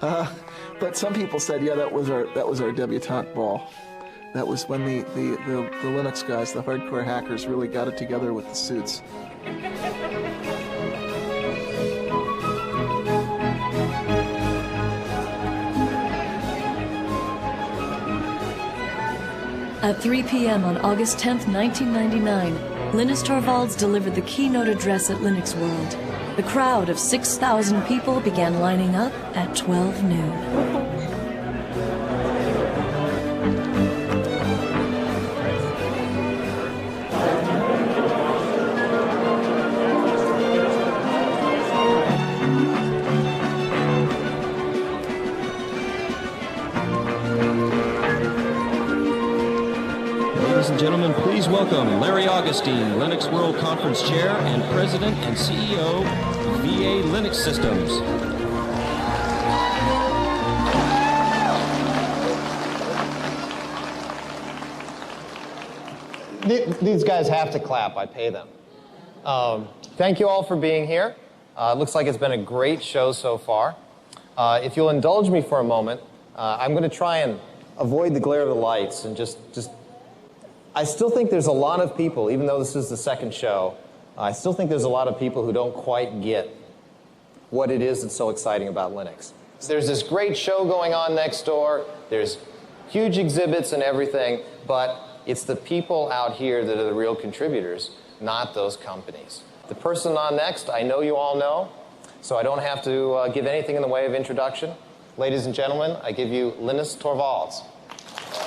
But some people said, "Yeah, that was our debutante ball. That was when the Linux guys, the hardcore hackers, really got it together with the suits." At 3 p.m. on August 10th, 1999, Linus Torvalds delivered the keynote address at Linux World. The crowd of 6,000 people began lining up at 12 noon. Gentlemen, please welcome Larry Augustine, Linux World Conference Chair and President and CEO of VA Linux Systems. These guys have to clap. I pay them. Thank you all for being here. It looks like it's been a great show so far. If you'll indulge me for a moment, I'm going to try and avoid the glare of the lights and just I still think there's a lot of people, even though this is the second show, I still think there's a lot of people who don't quite get what it is that's so exciting about Linux. There's this great show going on next door, there's huge exhibits and everything, but it's the people out here that are the real contributors, not those companies. The person on next, I know you all know, so I don't have to give anything in the way of introduction. Ladies and gentlemen, I give you Linus Torvalds.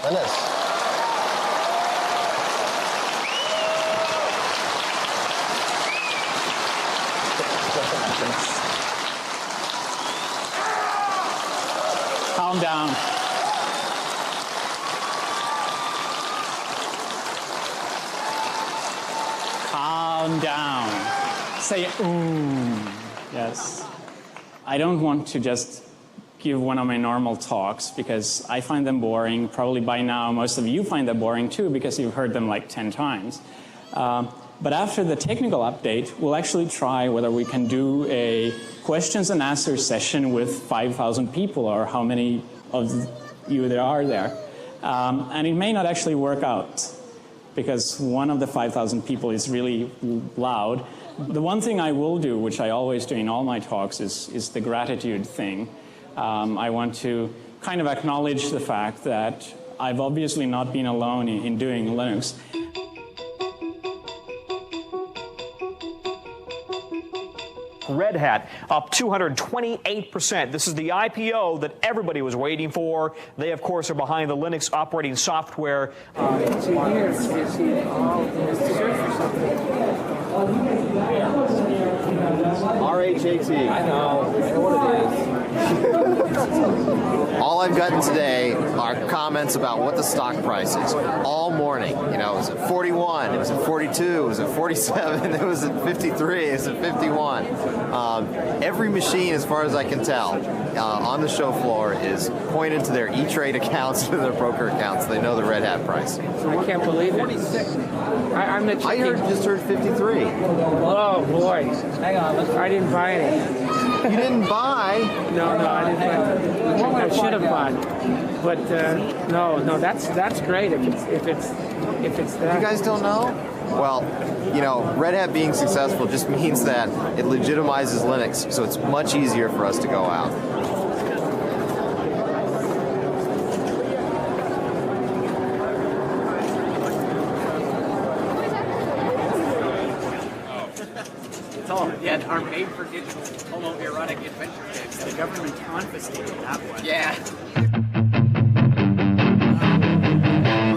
Linus. Calm down. Calm down. Say, ooh. Yes. I don't want to just give one of my normal talks because I find them boring. Probably by now most of you find them boring too because you've heard them like 10 times. But after the technical update, we'll actually try whether we can do a questions and answers session with 5,000 people or how many of you there are there. And it may not actually work out because one of the 5,000 people is really loud. The one thing I will do, which I always do in all my talks, is the gratitude thing. I want to kind of acknowledge the fact that I've obviously not been alone in doing Linux. Red Hat up 228%. This is the IPO that everybody was waiting for. They, of course, are behind the Linux operating software. RHAT. I know what it is. All I've gotten today are comments about what the stock price is all morning. You know, it was at 41, it was at 42, it was at 47, it was at 53, it was at 51. Every machine, as far as I can tell, on the show floor is pointed to their E-Trade accounts, to their broker accounts. They know the Red Hat price. I can't believe it. 46. I'm the just heard 53. Oh boy! Hang on, I didn't buy any. You didn't buy? No, I didn't buy. I should have bought, but no. That's great if it's that. You guys don't know? Well, you know, Red Hat being successful just means that it legitimizes Linux, so it's much easier for us to go out. Yeah, our made-for-digital homoerotic adventure kits. The government confiscated that one. Yeah.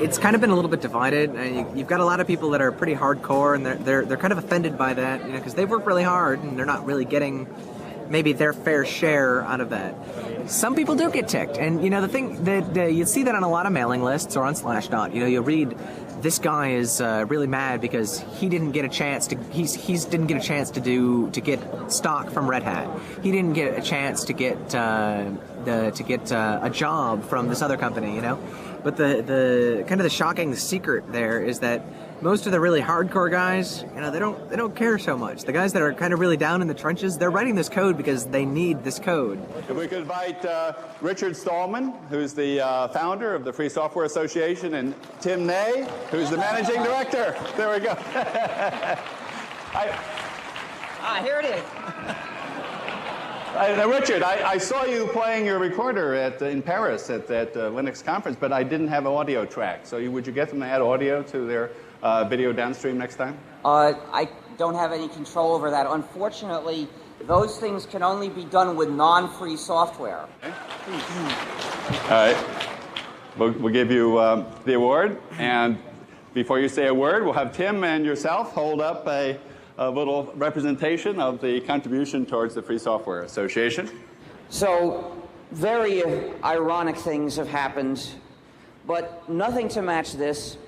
It's kind of been a little bit divided. You've got a lot of people that are pretty hardcore, and they're kind of offended by that, you know, because they work really hard and they're not really getting maybe their fair share out of that. Some people do get ticked, and you know the thing that you see that on a lot of mailing lists or on Slashdot. You know, you'll read, this guy is really mad because he didn't get a chance to didn't get a chance to get stock from Red Hat. He didn't get a chance to get a job from this other company, you know. But the kind of the shocking secret there is that most of the really hardcore guys, you know, they don't care so much. The guys that are kind of really down in the trenches, they're writing this code because they need this code. If we could invite Richard Stallman, who's the founder of the Free Software Association, and Tim Ney, who's the managing director. There we go. Here it is. Richard, I saw you playing your recorder in Paris at that Linux conference, but I didn't have an audio track. So would you get them to add audio to their video downstream next time? I don't have any control over that. Unfortunately, those things can only be done with non-free software. Okay. All right. We'll give you the award. And before you say a word, we'll have Tim and yourself hold up a little representation of the contribution towards the Free Software Association. So, very ironic things have happened, but nothing to match this.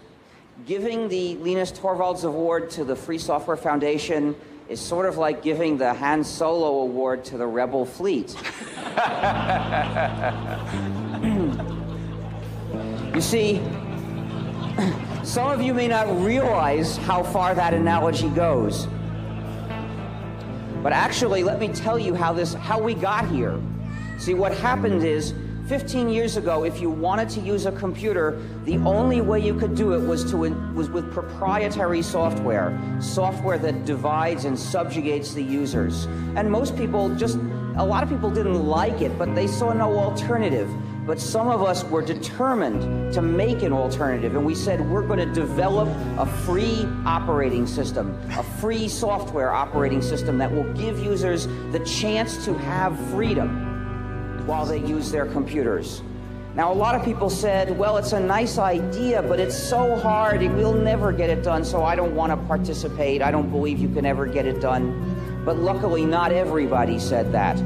Giving the Linus Torvalds Award to the Free Software Foundation is sort of like giving the Han Solo Award to the Rebel Fleet. You see, some of you may not realize how far that analogy goes. But actually, let me tell you how we got here. See, what happened is, 15 years ago, if you wanted to use a computer, the only way you could do it was with proprietary software that divides and subjugates the users. And most people a lot of people didn't like it, but they saw no alternative. But some of us were determined to make an alternative, and we said we're going to develop a free operating system, a free software operating system that will give users the chance to have freedom while they use their computers. Now, a lot of people said, well, it's a nice idea, but it's so hard, we'll never get it done, so I don't want to participate. I don't believe you can ever get it done. But luckily, not everybody said that.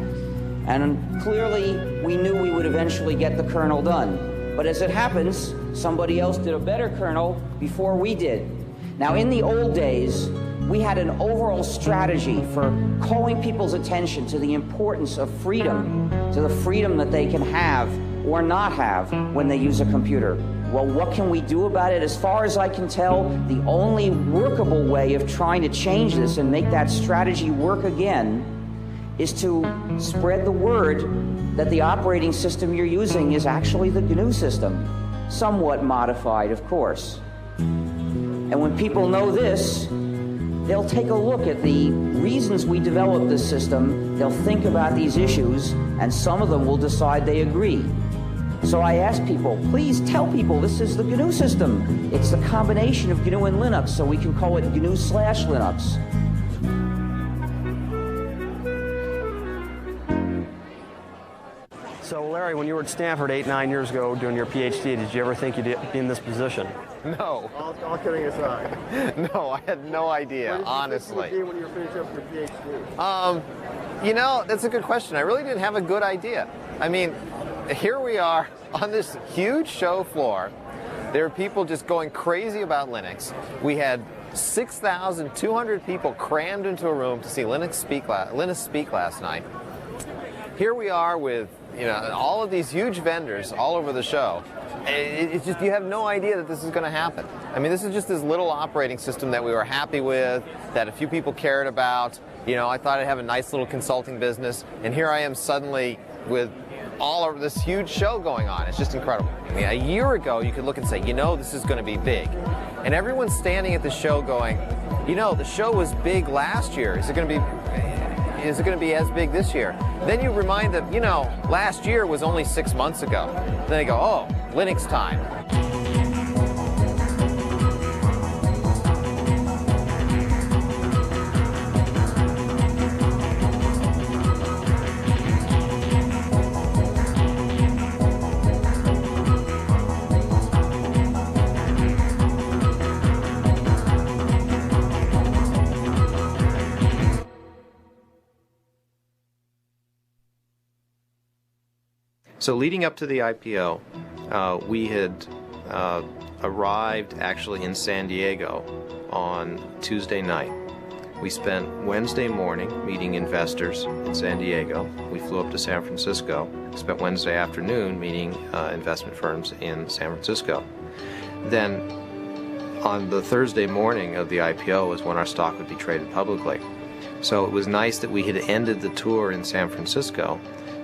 And clearly, we knew we would eventually get the kernel done. But as it happens, somebody else did a better kernel before we did. Now, in the old days, we had an overall strategy for calling people's attention to the importance of freedom, to the freedom that they can have or not have when they use a computer. Well, what can we do about it? As far as I can tell, the only workable way of trying to change this and make that strategy work again is to spread the word that the operating system you're using is actually the GNU system, somewhat modified, of course. And when people know this, they'll take a look at the reasons we developed this system, they'll think about these issues, and some of them will decide they agree. So I ask people, please tell people this is the GNU system. It's a combination of GNU and Linux, so we can call it GNU/Linux. So, Larry, when you were at Stanford 8-9 years ago doing your PhD, did you ever think you'd be in this position? No. All kidding aside. No, I had no idea, honestly. What did you think when you were finishing up your PhD? You know, that's a good question. I really didn't have a good idea. I mean, here we are on this huge show floor. There are people just going crazy about Linux. We had 6,200 people crammed into a room to see Linus speak last night. Here we are with, you know, all of these huge vendors all over the show. It's just, you have no idea that this is going to happen. I mean, this is just this little operating system that we were happy with, that a few people cared about. You know, I thought I'd have a nice little consulting business, and here I am suddenly with all of this huge show going on. It's just incredible. I mean, a year ago, you could look and say, you know, this is going to be big. And everyone's standing at the show going, you know, the show was big last year. Is it going to be as big this year? Then you remind them, you know, last year was only 6 months ago. Then they go, oh, Linux time. So leading up to the IPO, we had arrived actually in San Diego on Tuesday night. We spent Wednesday morning meeting investors in San Diego. We flew up to San Francisco. Spent Wednesday afternoon meeting investment firms in San Francisco. Then on the Thursday morning of the IPO is when our stock would be traded publicly. So it was nice that we had ended the tour in San Francisco,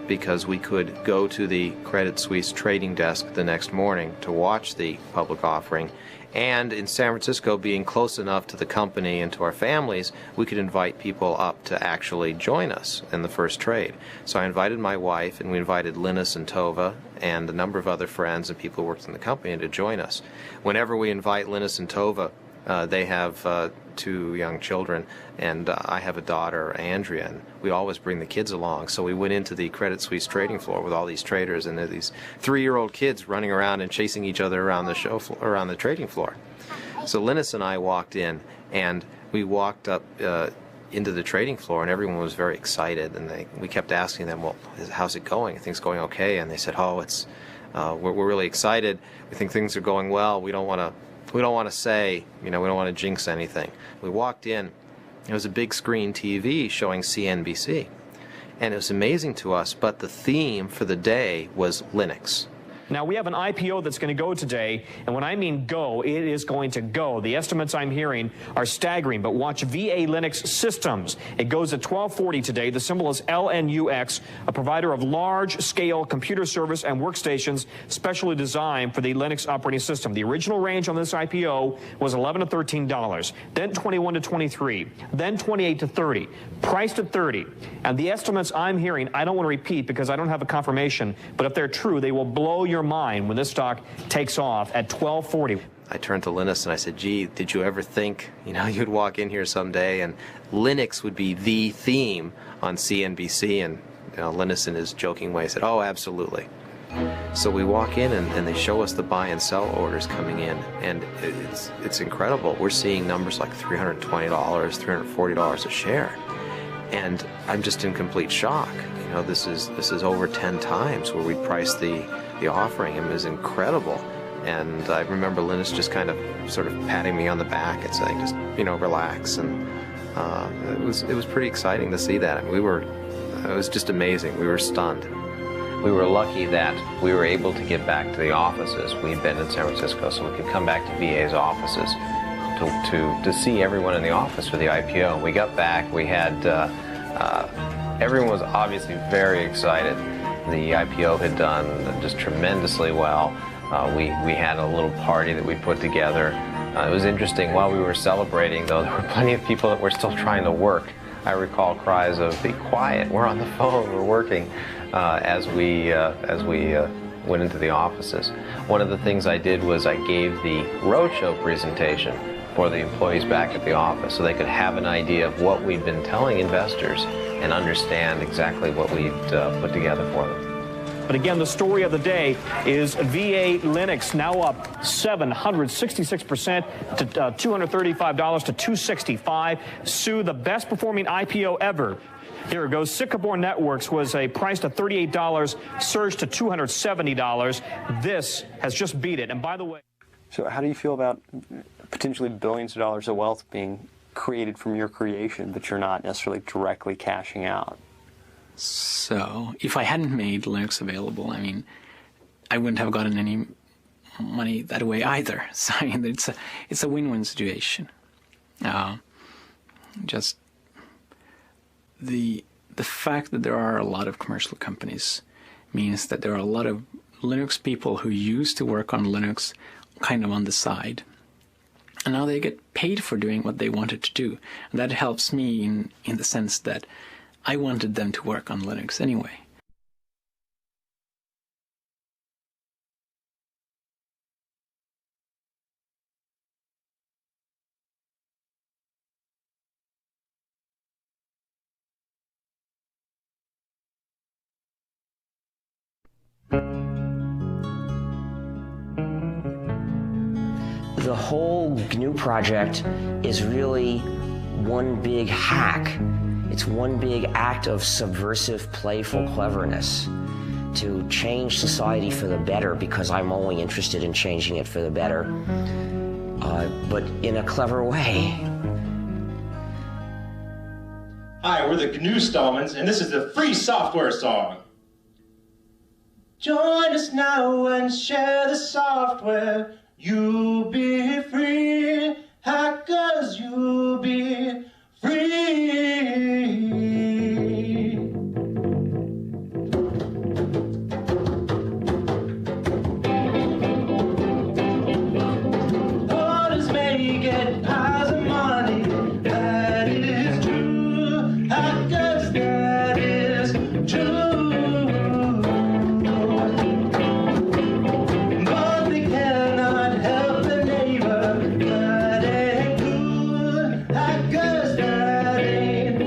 because we could go to the Credit Suisse trading desk the next morning to watch the public offering. And in San Francisco, being close enough to the company and to our families, we could invite people up to actually join us in the first trade. So I invited my wife, and we invited Linus and Tova and a number of other friends and people who worked in the company to join us. Whenever we invite Linus and Tova, they have 2 young children, and I have a daughter, Andrea, and we always bring the kids along. So we went into the Credit Suisse trading floor with all these traders, and there are these 3-year-old kids running around and chasing each other around the around the trading floor. So Linus and I walked in, and we walked up into the trading floor, and everyone was very excited, and we kept asking them, well, how's it going? Are things going okay? And they said, oh, it's we're really excited. We think things are going well. We don't want to say, you know, we don't want to jinx anything. We walked in, there was a big screen TV showing CNBC, and it was amazing to us, but the theme for the day was Linux. Now, we have an IPO that's going to go today, and when I mean go, it is going to go. The estimates I'm hearing are staggering, but watch VA Linux Systems. It goes at 1240 today. The symbol is LNUX, a provider of large-scale computer service and workstations specially designed for the Linux operating system. The original range on this IPO was $11 to $13, then $21 to $23, then $28 to $30, priced at $30. And the estimates I'm hearing, I don't want to repeat because I don't have a confirmation, but if they're true, they will blow your mind when this stock takes off at 1240. I turned to Linus and I said, gee, did you ever think, you know, you'd walk in here someday and Linux would be the theme on CNBC? And Linus, in his joking way, said, oh, absolutely. So we walk in and they show us the buy and sell orders coming in, and it's incredible. We're seeing numbers like $320, $340 a share, and I'm just in complete shock. You know, this is over 10 times where we priced the offering. It was incredible. And I remember Linus just kind of sort of patting me on the back and saying, just, you know, relax. And it was pretty exciting to see that. I mean, it was just amazing. We were stunned. We were lucky that we were able to get back to the offices. We've been in San Francisco, so we could come back to VA's offices to see everyone in the office for the IPO. We got back. We had everyone was obviously very excited. The IPO had done just tremendously well. We had a little party that we put together. It was interesting. While we were celebrating, though, there were plenty of people that were still trying to work. I recall cries of, be quiet, we're on the phone, we're working, as we went into the offices. One of the things I did was I gave the roadshow presentation for the employees back at the office so they could have an idea of what we'd been telling investors and understand exactly what we'd put together for them. But again, the story of the day is VA Linux now up 766% to $235 to $265. Sue, the best performing IPO ever. Here it goes. Sycamore Networks was priced at $38, surged to $270. This has just beat it. And by the way, so how do you feel about potentially billions of dollars of wealth being created from your creation, but you're not necessarily directly cashing out? So, if I hadn't made Linux available, I mean, I wouldn't have gotten any money that way either. So, I mean, it's a win-win situation. Just the fact that there are a lot of commercial companies means that there are a lot of Linux people who used to work on Linux kind of on the side. And now they get paid for doing what they wanted to do. And that helps me in the sense that I wanted them to work on Linux anyway. The whole GNU project is really one big hack. It's one big act of subversive, playful cleverness to change society for the better, because I'm only interested in changing it for the better, but in a clever way. Hi, we're the GNU Stallmans, and this is the free software song. Join us now and share the software. You'll be free, hackers, you'll be free. Others may get piles of money, that is true. Hackers, that is true. But they cannot help their neighbor, that ain't good. Hackers, that ain't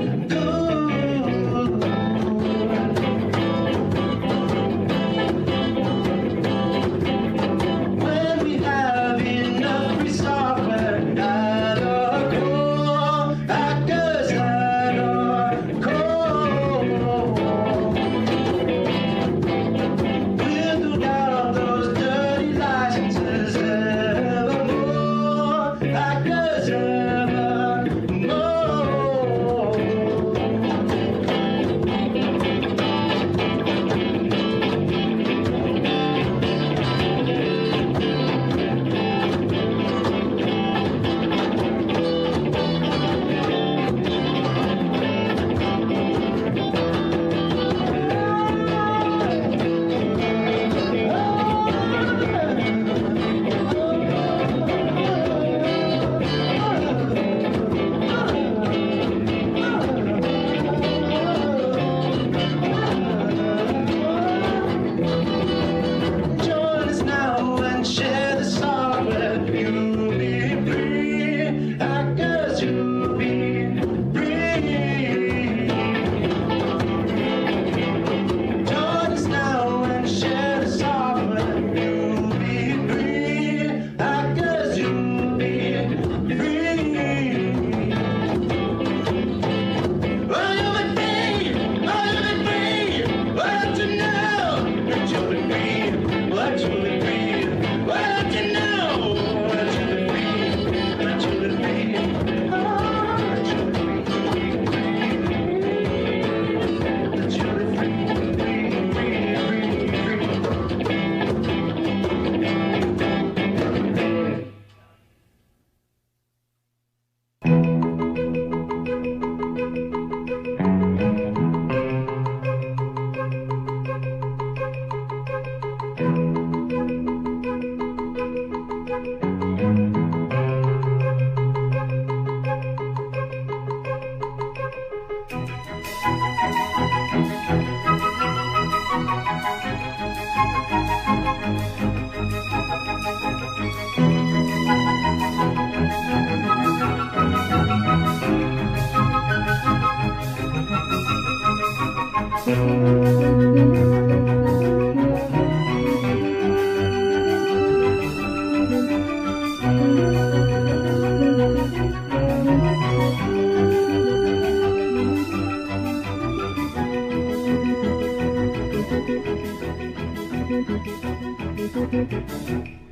Thank you.